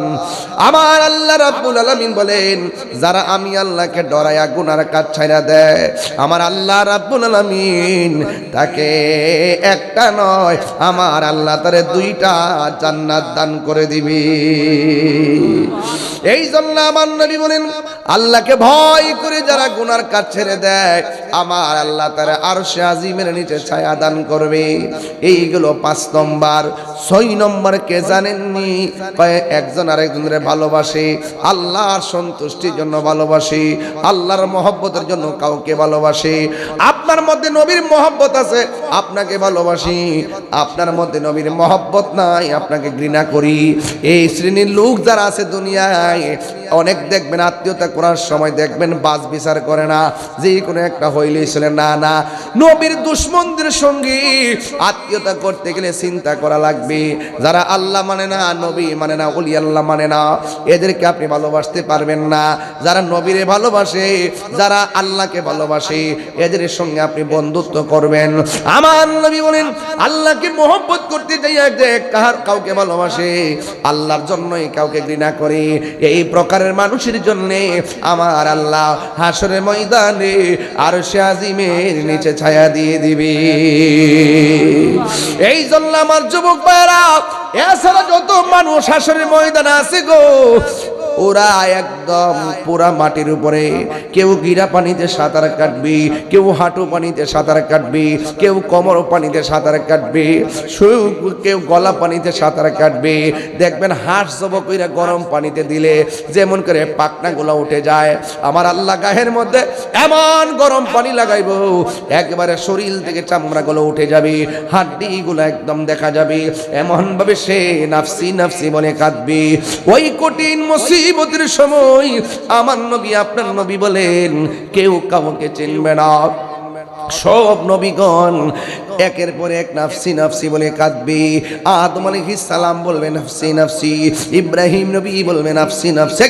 আমার আল্লাহ রাব্বুল আলামিন বলেন, যারা আমি আল্লাহকে ডরায়া গুনার কাজ ছাইরা দেয়, আমার আল্লাহ রাব্বুল আলামিন তাকে একটা নয়, আমার আল্লাহ তারে 2টা জান্নাত দান করে দিবে। এই জন্য আমার নবী বলেন, আল্লাহকে ভয় করে যারা গুনার কাজ ছেড়ে দেয়, আমার আল্লাহ তারা আরশে আজিমের নিচে ছায়া দান করবে। এইগুলো 5 নম্বর। 6 নম্বর কে জানেননি? কয় একজন আরেকজনের ভালোবাসে, আল্লাহর সন্তুষ্টির জন্য ভালোবাসে, আল্লাহর মহব্বতের জন্য কাউকে ভালোবাসে। আপনার মধ্যে নবীর মহব্বত আছে, আপনাকে ভালোবাসি। আপনার মধ্যে নবীর মহব্বত নাই, আপনাকে ঘৃণা করি। এই শ্রেণীর লোক যারা আছে দুনিয়ায়, অনেক দেখবেন আত্মীয়তা করার সময় দেখবেন বাজ বিচার করে না, যে কোনো একটা হইলেই ছিল না না। নবীর দুশমনদের সঙ্গে আত্মীয়তা করতে গেলে চিন্তা করা লাগবে। যারা আল্লাহ মানে না, নবী মানে না, ওলি আল্লাহ মানে না, এদেরকে আপনি ভালোবাসতে পারবেন না। যারা নবীরে ভালোবাসে, যারা আল্লাহকে ভালোবাসে, এদের সঙ্গে আপনি বন্ধুত্ব করবেন। আমার নবী বলেন, আল্লাহকে মহব্বত করতে যাইয়া যে কাউকে ভালোবাসে, আল্লাহর জন্যই কাউকে ঘৃণা করে, এই প্রকারের মানুষের জন্য আমার আল্লাহ হাসরের ময়দানে আরশে আজিমের নিচে ছায়া দিয়ে দিবে। এই জন্য আমার যুবক ভাইরা, এছাড়া যত মানুষ হাসরের ময়দানে আছে গো, ওরা একদম পুরা মাটির উপরে। কেউ গিরা পানিতে সাঁতার কাটবে, কেউ হাঁটু পানিতে সাঁতার কাটবে, কেউ কোমর পানিতে সাঁতার কাটবে, কেউ গলা পানিতে সাঁতার কাটবে। দেখবেন হাঁস জব কইরা গরম পানিতে দিলে যেমন করে পাখনাগুলো উঠে যায়, আমার আল্লাহ গায়ের মধ্যে এমন গরম পানি লাগাইব, একবারে শরীর থেকে চামড়াগুলো উঠে যাবে, হাড্ডিগুলো একদম দেখা যাবে। এমন ভাবে সে নাফসি নাফসি বলে কাঁদবে। ওই কঠিন মুসিবতের সময় আমার নবী, আপনার নবী বলেন, কেউ কাউকে চিনবে না। সব নবীগণ একের পর এক নাফসি নাফসি বলে কাঁদবে। আদম আলাইহিস সালাম বলবে নাফসি নাফসি, ইব্রাহিম নবী বলবে নাফসি নাফসি,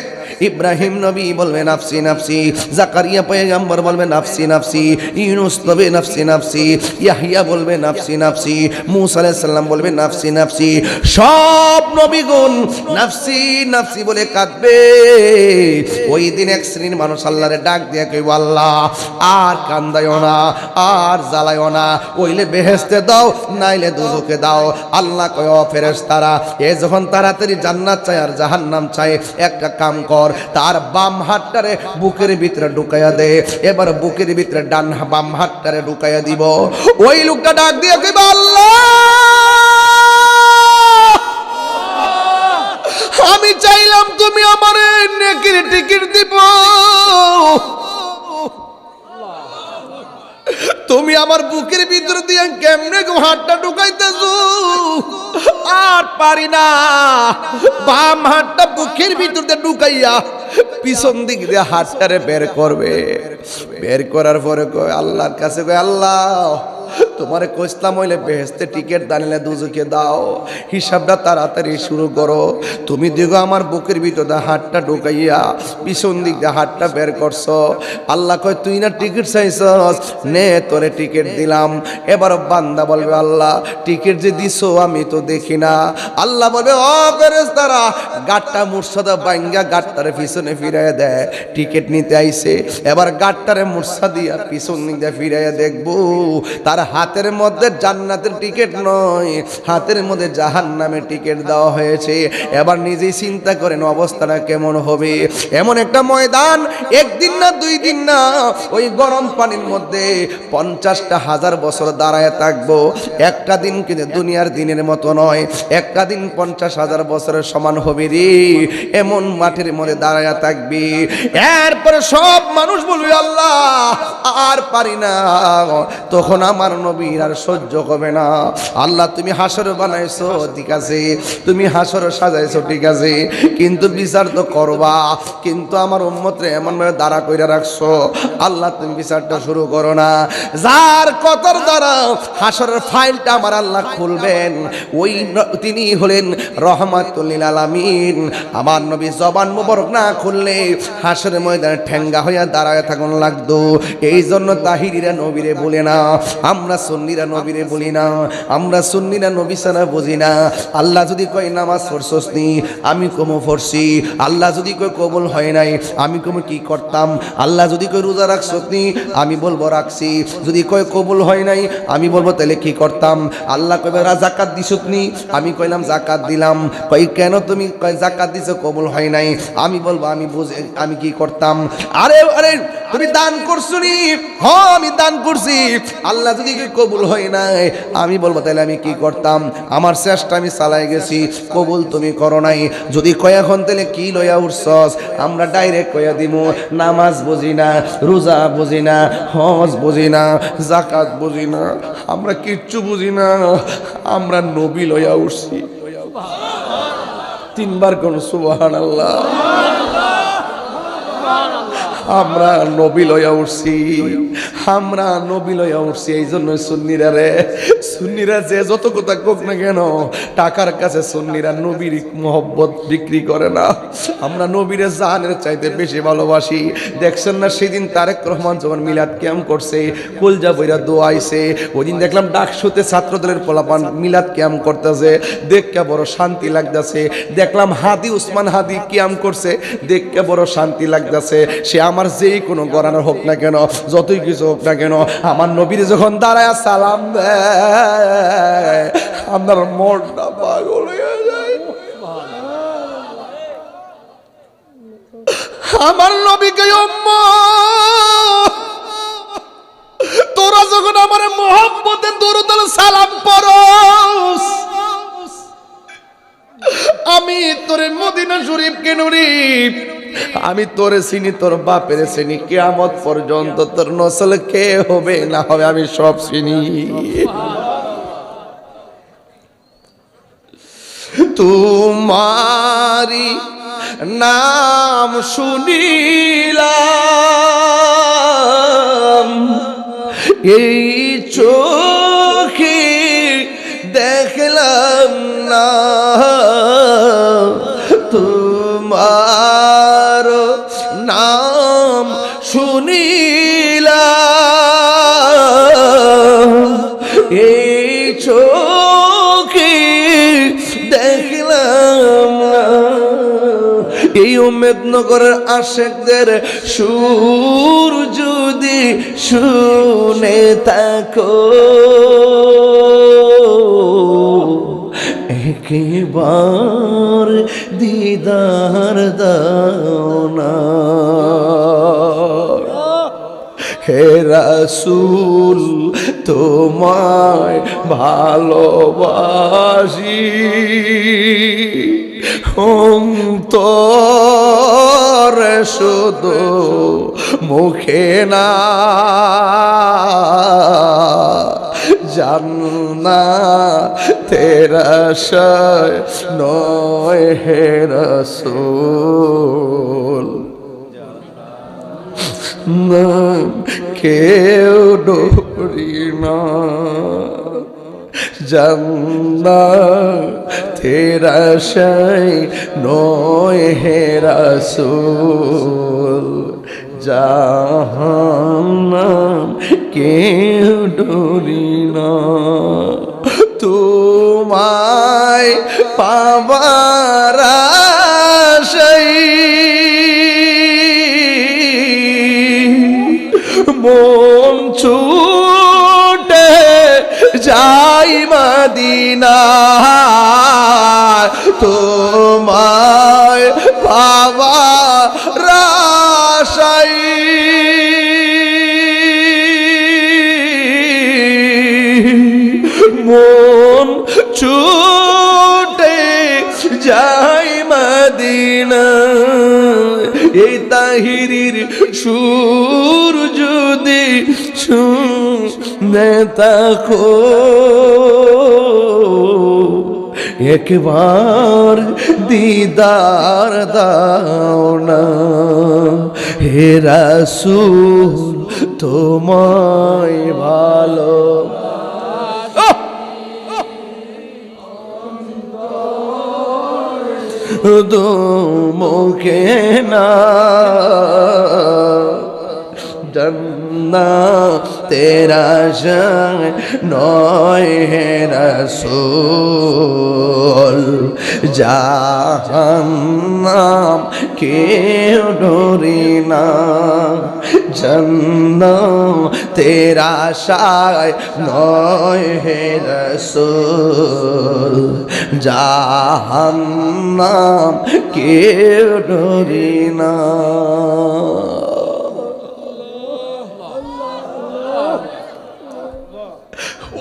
ইব্রাহিম নবী বলবে নাফসি নাফসি, জাকারিয়া পয়গম্বর বলবে নাফসি নাফসি, ইউনূস নবী নাফসি নাফসি, ইয়াহইয়া বলবে নাফসি নাফসি, মূসা আলাইহিস সালাম বলবে নাফসি নাফসি। সব নবীগণ নাফসি নাফসি বলে কাঁদবে। ওই দিন এক শ্রেণীর মানুষ আল্লাহরে ডাক দিয়ে কইব, আল্লাহ আর কান্দায়ও না, আর জ্বালায়ও না, ওইলে বেহেশতে দাও, নাইলে দোজখে দাও। আল্লাহ কয়, ও ফেরেশতারা, এ যখন তাড়াতাড়ি জান্নাত চায় আর জাহান্নাম চায়, একটা কাম কর, তার বাম হাতটারে বুকের ভিতরে ঢুকাইয়া দে। এবার বুকের ভিতরে ডান বাম হাতটারে ঢুকাইয়া দিব। ওই লোকটা ডাক দিয়ে কইবে, আল্লাহ আমি চাইলাম তুমি আমারে নেকির টিকিট দিব, তুমি আমার বুকের ভিতর দিয়ে কেমনে হাতটা ঢুকাইতেছো, আর পারি না। বাম হাতটা বুকের ভিতর দিয়ে ঢুকাইয়া পিছন দিক দিয়ে হাতটারে বের করবে। বের করার পরে কয় আল্লাহর কাছে, কয় আল্লাহ তোমারে কইসলাম হইলে বেহেশতে টিকিট দানিলে দুজকে দাও, হিসাবটা তাড়াতাড়ি শুরু করো। তুমি দেখো আমার বুকের ভিতরে হাতটা ঢুকাইয়া পিছন দিক দিয়ে হাতটা বের করছো। আল্লাহ কয় তুই না টিকিট চাইছস, নে তোরে টিকিট দিলাম। এবার বান্দা বলবে আল্লাহ টিকিট যে দিছো আমি তো দেখি না। আল্লাহ বলবে ও ফেরেশতারা, গাটটা মুর্শদা বাইঙ্গা গাটটারে পিছনে ফিরাইয়া দেয়, টিকিট নিতে আইছে। এবার গাটটারে মুর্শা দিয়া পিছন দিকে ফিরাইয়া দেখবো তার হাতের মধ্যে জান্নাতের টিকিট নয়, হাতের মধ্যে জাহান্নামের টিকিট দেওয়া হয়েছে। এবার নিজেই চিন্তা করেন অবস্থাটা কেমন হবে। এমন একটা ময়দান, একদিন না দুই দিন না, ওই গরম পানির মধ্যে 50,000 বছর দাঁড়ায় থাকবো। একটা দিন কিন্তু দুনিয়ার দিনের মতো নয়, একটা দিন 50,000 বছরের সমান হবে রে। এমন মাটির মধ্যে দাঁড়ায় থাকবি। এরপরে সব মানুষ বলবে আল্লাহ আর পারি না। তখন আমার নবীর আর সহ্য হবে না। আল্লাহ তুমি হাসর বানাইছো ঠিক আছে, তুমি হাসর সাজাইছো ঠিক আছে, কিন্তু বিচার তো করবা। কিন্তু আমার উম্মতরে এমন ভাবে দাঁড়া কইরা রাখছো, আল্লাহ তুমি বিচারটা শুরু করো না। যার কতর দ্বারা হাসরের ফাইলটা আমার আল্লাহ খুলবেন, ওই তিনি হলেন রহমাতুল লিল আলামিন। আমার নবী জবান মোবারক না খুললে হাসরের ময়দানে ঠেঙ্গা হইয়া দাঁড়ায় থাকুন লাগতো। এই জন্য তাহিরিরা নবীরে বলে না, আমরা সুন্নিরা নবীরে বলি না, আমরা সুন্নিরা নবী ছাড়া বুঝি না। আল্লাহ যদি কয় নামাজ পড়ছস নি, আমি কমো পড়ছি। আল্লাহ যদি কয় কবুল হয় নাই, আমি কমো কি করতাম। আল্লাহ যদি কয় রোজা রাখছস নি, আমি বলবো রাখছি। যদি কয় কবুল হয় নাই, আমি বলবো তাহলে কি করতাম। আল্লাহ কইবে যাকাত দিছত নি, আমি কইলাম যাকাত দিলাম। কই কেন তুমি কয় যাকাত দিছো কবুল হয় নাই, আমি বলবো আমি কি করতাম। আরে আরে তুমি দান করছো নি, হ্যাঁ আমি দান করছি। আল্লাহ যদি কবুল হয় নাই, আমি বলবো তাহলে আমি কি করতাম। আমার চেষ্টা আমি চালাই গেছি, কবুল তুমি করো নাই। যদি কয় এখন তাহলে কি লইয়া উঠছস, আমরা ডাইরেক্ট কইয়া দিমু নামাজ বুঝি না, রোজা বুঝি না, হজ বুঝি না, যাকাত বুঝি না, আমরা কিচ্ছু বুঝি না, আমরা নবী লইয়া উঠছি। 3 বার কোন সুবহানাল্লাহ। আমরা নবী লইয়া উঠছি, আমরা নবী লইয়া উঠছি। এই জন্য সুন্নিরা রে, সুন্নিরা যে যত কথা কোক না কেন, টাকার কাছে সুন্নিরা নবীর মোহব্বত বিক্রি করে না। আমরা নবীরে জানের চাইতে বেশি ভালোবাসি। দেখছেন না সেদিন তারেক রহমান যখন মিলাদ ক্যাম্প করছে, কলজা বইরা দোয়াইছে। ওই দিন দেখলাম ডাকসুতে ছাত্রদলের পোলাপান মিলাদ ক্যাম্প করতেছে, দেখকে বড় শান্তি লাগতেছে। দেখলাম হাদি উসমান হাদি ক্যাম্প করছে, দেখকে বড় শান্তি লাগতেছে। সে আমার যেই কোনো গরানোর হোক না কেন, যতই কিছু হোক না কেন, আমার নবীর যখন দাঁড়ায় সালাম দেয়, আপনার মনটা পাগল হয়ে যায়। আমার নবীকে তোরা যখন আমার মোহাম্মতে দরুদ সালাম পড়স, আমি তোরে মদিনা শরীফ কে নুরি, আমি তোরে চিনি, তোর বাপের চিনি, কিয়ামত পর্যন্ত তোর নসল কে হবে না হবে আমি সব চিনি। তোমারি নাম শুনিলাম, এই চোখে দেখলাম না, তোমার নাম শুনিলাম, এই চোখে দেখলাম না। এই উম্মেদনগরের আশেকদের সুর যদি শুনে থাকো, একবার দিদার দাও না। হে রাসূল তোমায় ভালোবাসি, অন্তরে শুধু মুখে না, জান্নাতের আশায় নয় হে রাসূল। কেউ ডরি না জান্নাতের আশায় নয় হে রাসূল জাহান্নাম কেউ ডরি না তোমায় পাবার আশায় মন ছুটে যাই মদিনা তোমায় পাবার আশায় মন ছুটে যাই মদিনা এই তাহিরির সুর যদি শুনে থাকো একবার দিদার দাও না হে রাসূল তোমায় ভালো দো মুখে না জান্নাতের আশায় নয় হে রাসূল জাহান্নাম কেউ ডরি না জান্নাতের আশায় নয় হে রাসূল জাহান্নাম কেউ ডরি না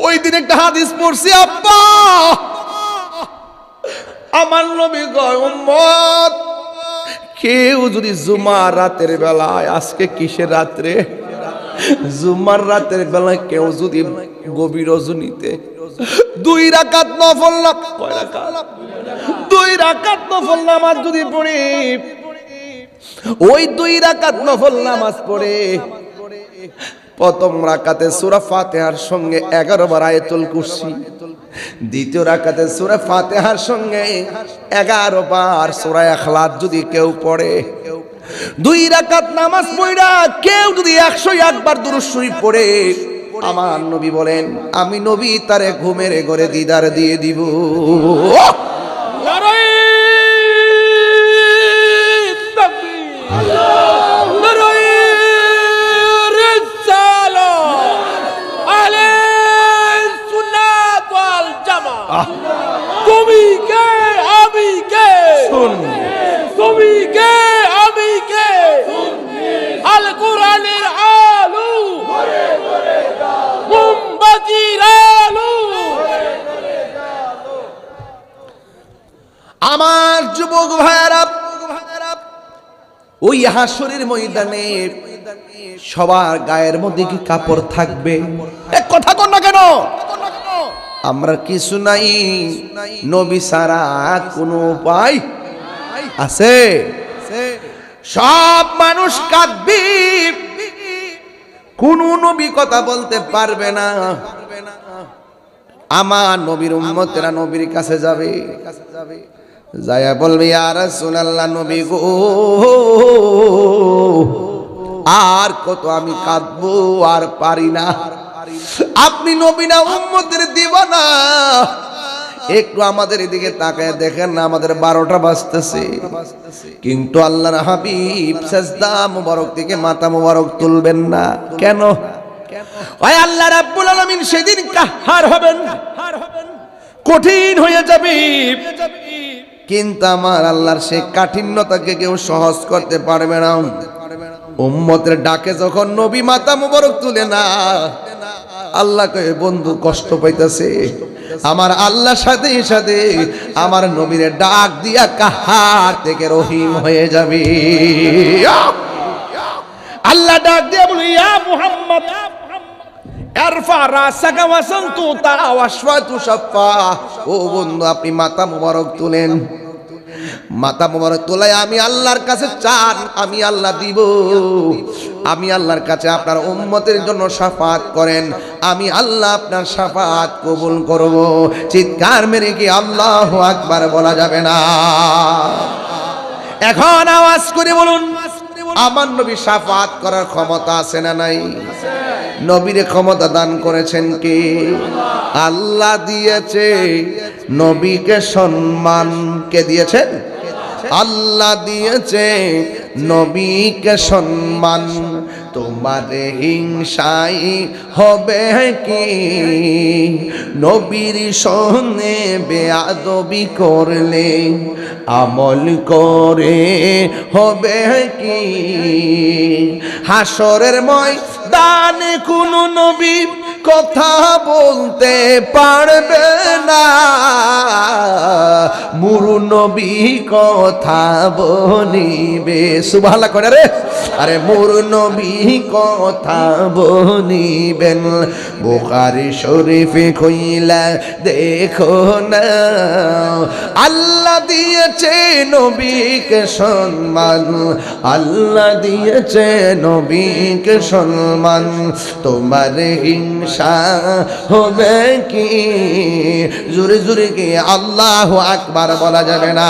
ওই দিন একটা হাদিস পড়ছি আব্বা আমার নবী কয় উম্মত কেউ যদি জুমার রাতের বেলায় আজকে কিসের রাত্রে জুমার রাতের বেলায় কেউ যদি গভীর রজনীতে 2 রাকাত নফল কয় রাকাত 2 রাকাত নফল নামাজ যদি পড়ে ওই 2 রাকাত নফল নামাজ পড়ে প্রথম রাকাতে সূরা ফাতিহার সঙ্গে 11 বার আয়াতুল কুরসি দ্বিতীয় রাকাতে সূরা ফাতিহার সঙ্গে 11 বার সূরা ইখলাস যদি কেউ পড়ে 2 রাকাত নামাজ পড়া কেউ যদি 101 বার দুরূদ শরীফ পড়ে আমার নবী বলেন আমি নবী তারে ঘুমের ঘরে দিদার দিয়ে দিব তুমি কে আমি কে তুমি কে আমি কে আল কোরআনের আলু মোমবাতির আলু আমার যুবক ভাইরা ওই হাসরের ময়দানে সবার গায়ের মধ্যে কি কাপড় থাকবে এক কথা কর না কেন আমরা কিছু নাই নবী ছাড়া কোনো উপায় আছে সব মানুষ কাঁদবে কোন নবী কথা বলতে পারবে না আমার নবীর উম্মতেরা নবীর কাছে যাবে যায়া বলবে ইয়া রাসূলুল্লাহ নবী গো আর কত আমি কাঁদবো আর পারি না আপনি নবী না উম্মতের দিওয়ানা একটু আমাদের এদিকে তাকায় দেখেন না আমাদের 12টা বাজতেছে কিন্তু আল্লাহর হাবিব সিজদা মুবারক থেকে মাথা মুবারক তুলবেন না কেন ওই আল্লাহ রাব্বুল আলামিন সেদিন কাহার হবেন কঠিন হয়ে যাবে কিন্তু আমার আল্লাহর সেই কাঠিন্যতাকে কেউ সহজ করতে পারবে না উম্মতের ডাকে যখন নবী মাথা মুবারক তুলে না আল্লাহ কয়ে বন্ধু কষ্ট পাইতেছে আমার আল্লাহর সাথে সাথে আমার নবীর ডাক দিয়া কাহার থেকে রহিম হয়ে যাবে আল্লাহ ডাক দিয়া বলে ইয়া মুহাম্মদ আরফা রাসাকা ওয়াসান্তু তা ওয়াশফাতু শাফা ও বন্ধু আপনি মাথা মুবারক তুলেন মাথা মুবারক তোলাই আমি আল্লাহর কাছে চান আমি আল্লাহ দিব আমি আল্লাহর কাছে আপনার উম্মতের জন্য শাফাত করেন, আমি আল্লাহ আপনার শাফাত কবুল করব। চিৎকার মেরে কি আল্লাহু আকবার বলা যাবে না? এখন আওয়াজ করে বলুন, আমার নবী শাফাত করার ক্ষমতা আছে না নাই? নবীর ক্ষমতা দান করেছেন কে? আল্লাহ দিয়েছে। নবীকে সম্মান কে দিয়েছেন? আল্লাহ দিয়েছে। নবীকে সম্মান। তোমার হিংসাই হবে কি? নবীর সঙ্গে বেয়াদবি করলে আমল করে হবে কি? হাসরের ময়দানে কোনো নবী কথা বলতে পারবে না, মুরু নবী কথা বলিবে। সুবহানাল্লাহ করে রে, আরে মুরু নবী কথা বলিবেন। বুখারী শরীফে কইলা দেখো না, আল্লাহ দিয়েছে নবীকে সম্মান, আল্লাহ দিয়েছে নবীকে সম্মান। তোমার হিংসা হবে কি? জোরে জোরে কি আল্লাহু আকবার বলা যাবে না?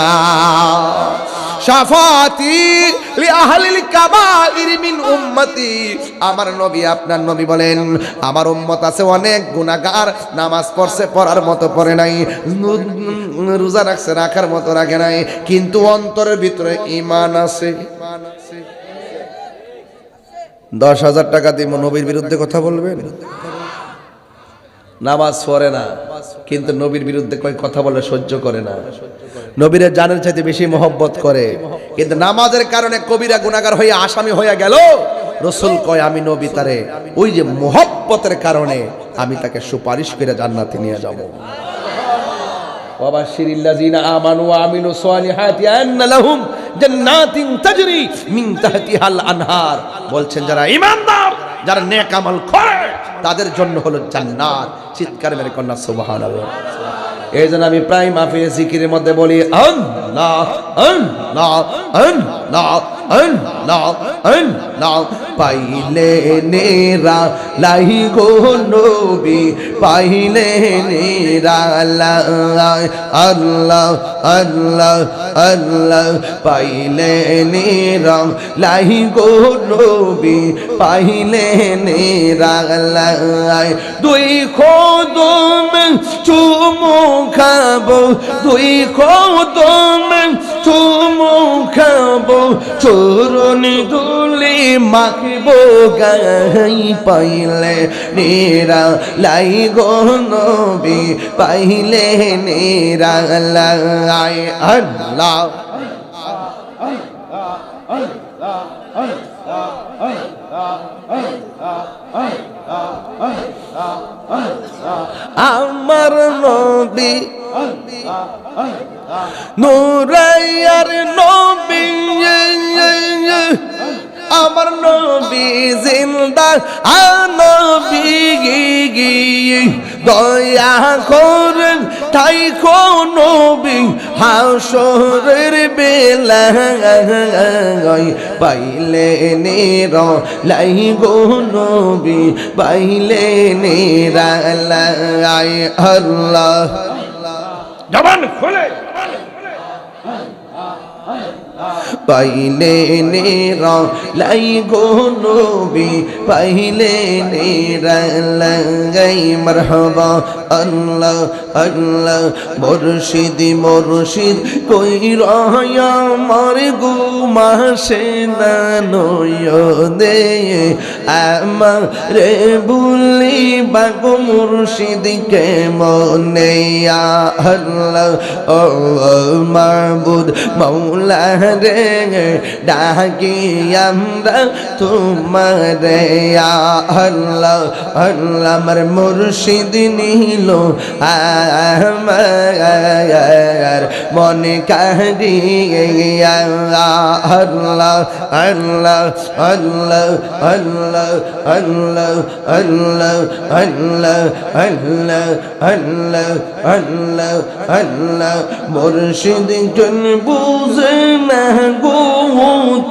শাফাতি লি আহলিল কাবাইর মিন উম্মতি। আমার নবী, আপনার নবী বলেন, আমার উম্মত আছে অনেক গুনাহগার, নামাজ পড়ছে পড়ার মতো পড়ে নাই, রোজা রাখছে রাখার মতো রাখে নাই, কিন্তু অন্তরের ভিতরে ঈমান আছে। 10,000 টাকা দিব, নবীর বিরুদ্ধে কথা বলবেন? নামাজ পড়ে না, কিন্তু নবীর বিরুদ্ধে কয় কথা বলে সহ্য করে না। নবীরে জানের চাইতে বেশি মহব্বত করে, কিন্তু নামাজের কারণে কবিরা গুনাহগার হয়ে আসামি হয়ে গেল। রাসূল কয় আমি নবী তারে ওই যে মহব্বতের কারণে আমি তাকে সুপারিশ করে জান্নাতে নিয়ে যাব। ওয়াবাশশিরিল লাযিনা আমানু ওয়া আমিলুস সালিহাতি আন্না লাহুম জান্নাতিন তাজরি মিন তাহতিহাল আনহার। বলছেন যারা ঈমানদার, যারা নেক আমল করে, তাদের জন্য হলো জান্নাত। চিৎকার মেরে কন্যা সুবহানাল্লাহ। এই জন্য আমি প্রায় মাহফিলে জিকিরের মধ্যে বলি আল্লাহ আল্লাহ আল্লাহ আল্লাহ আল্লাহ। পাইলে নেরা লাই গো নবী, পাইলে নেরা লাই আল্লাহ আল্লাহ আল্লাহ। পাইলে নেরা লাই গো নবী, পাইলে নেরা লাই। দুই কদম চুমু খাবো, দুই কদম চুমু খাবো, চরণে ধুলি মাখবো গাই। পাইলে নেরা লাই গো নবী, পাইলে নেরা লাই আল্লাহ। আমার নবী নূরাইয়ার নবী, আমার নবী জিন্দা নবী, দয়া করেন তাই কো নবী হাসরের বেলায়। পাইলে নেরা লাই গো নবী, পাইলে নেরা লাই আল্লাহ। জবান খুলে পাইলে নেরা লাই গো নবী, পাইলে নেরা লাই। মারহাবা আল্লাহ আল্লাহ। মুর্শিদ মুর্শিদ কই রয়া আমার গুমাসে না নয়নে, আমারে ভুলি বাগো মুর্শিদ কে মনে। আল্লাহ ও মাবুদ মাওলা রে, ডাকি আমরা তোমারে। আল্লাহ আল্লাহ। আমার মুর্শিদ নিল আমার মনে কাহিয়া। আল্লাহ আল্লাহ আল্লাহ আল্লাহ আল্লাহ আল্লাহ আল্লাহ আল্লাহ আল্লাহ আল্লাহ আল্লাহ। মুর্শিদ জন বুঝে না না গো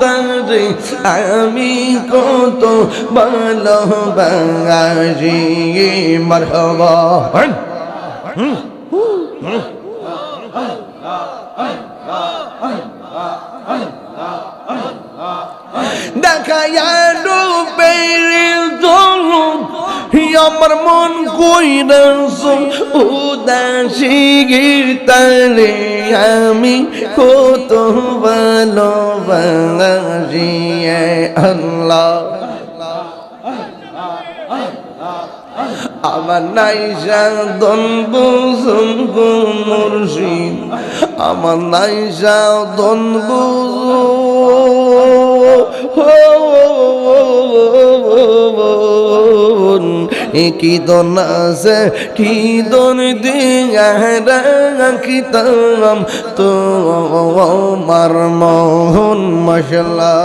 তারে আমি কত ভালোবাসি মারহাবা দেখায়া ডুবের জলম আমার মন কইরাস উদাসী গীতারে আমি কত ভালোবাসি আল্লাহ আমার নাইসা দন বুঝুন গো মুর্শিদ আমার নাইসা দন বুঝুন কি দন আছে কি দন দিয়া রাখিতাম তো আমার মন মাশাআল্লাহ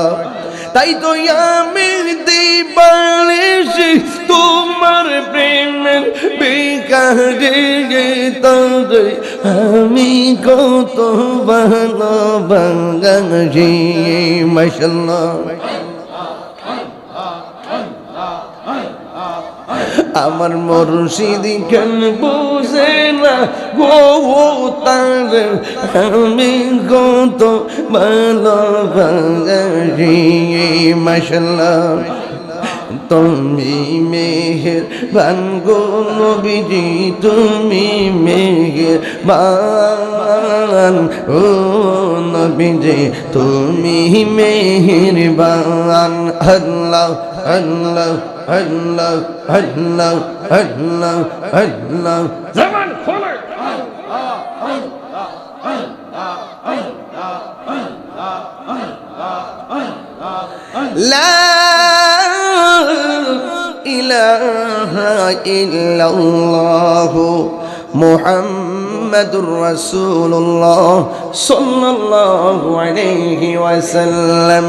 তাই তো আমি দিবালিশি তোমার প্রেমের বিকারে তারে আমি কত ভালোবাসি মাশাআল্লাহ আমার মুর্শিদ কেন বুঝে না গো তারে আমি কত ভালোবাসি মাশাআল্লাহ তুমি মেহেরবান গো নবীজি তুমি মেহেরবান ও নবীজি তুমি মেহেরবান আল্লাহ আল্লাহ আল্লাহ আল্লাহ আল্লাহ আল্লাহ জবান খোলে লা ইলাহা ইল্লাল্লাহ মুহাম্মাদুর রাসূলুল্লাহ সাল্লাল্লাহু আলাইহি ওয়াসাল্লাম।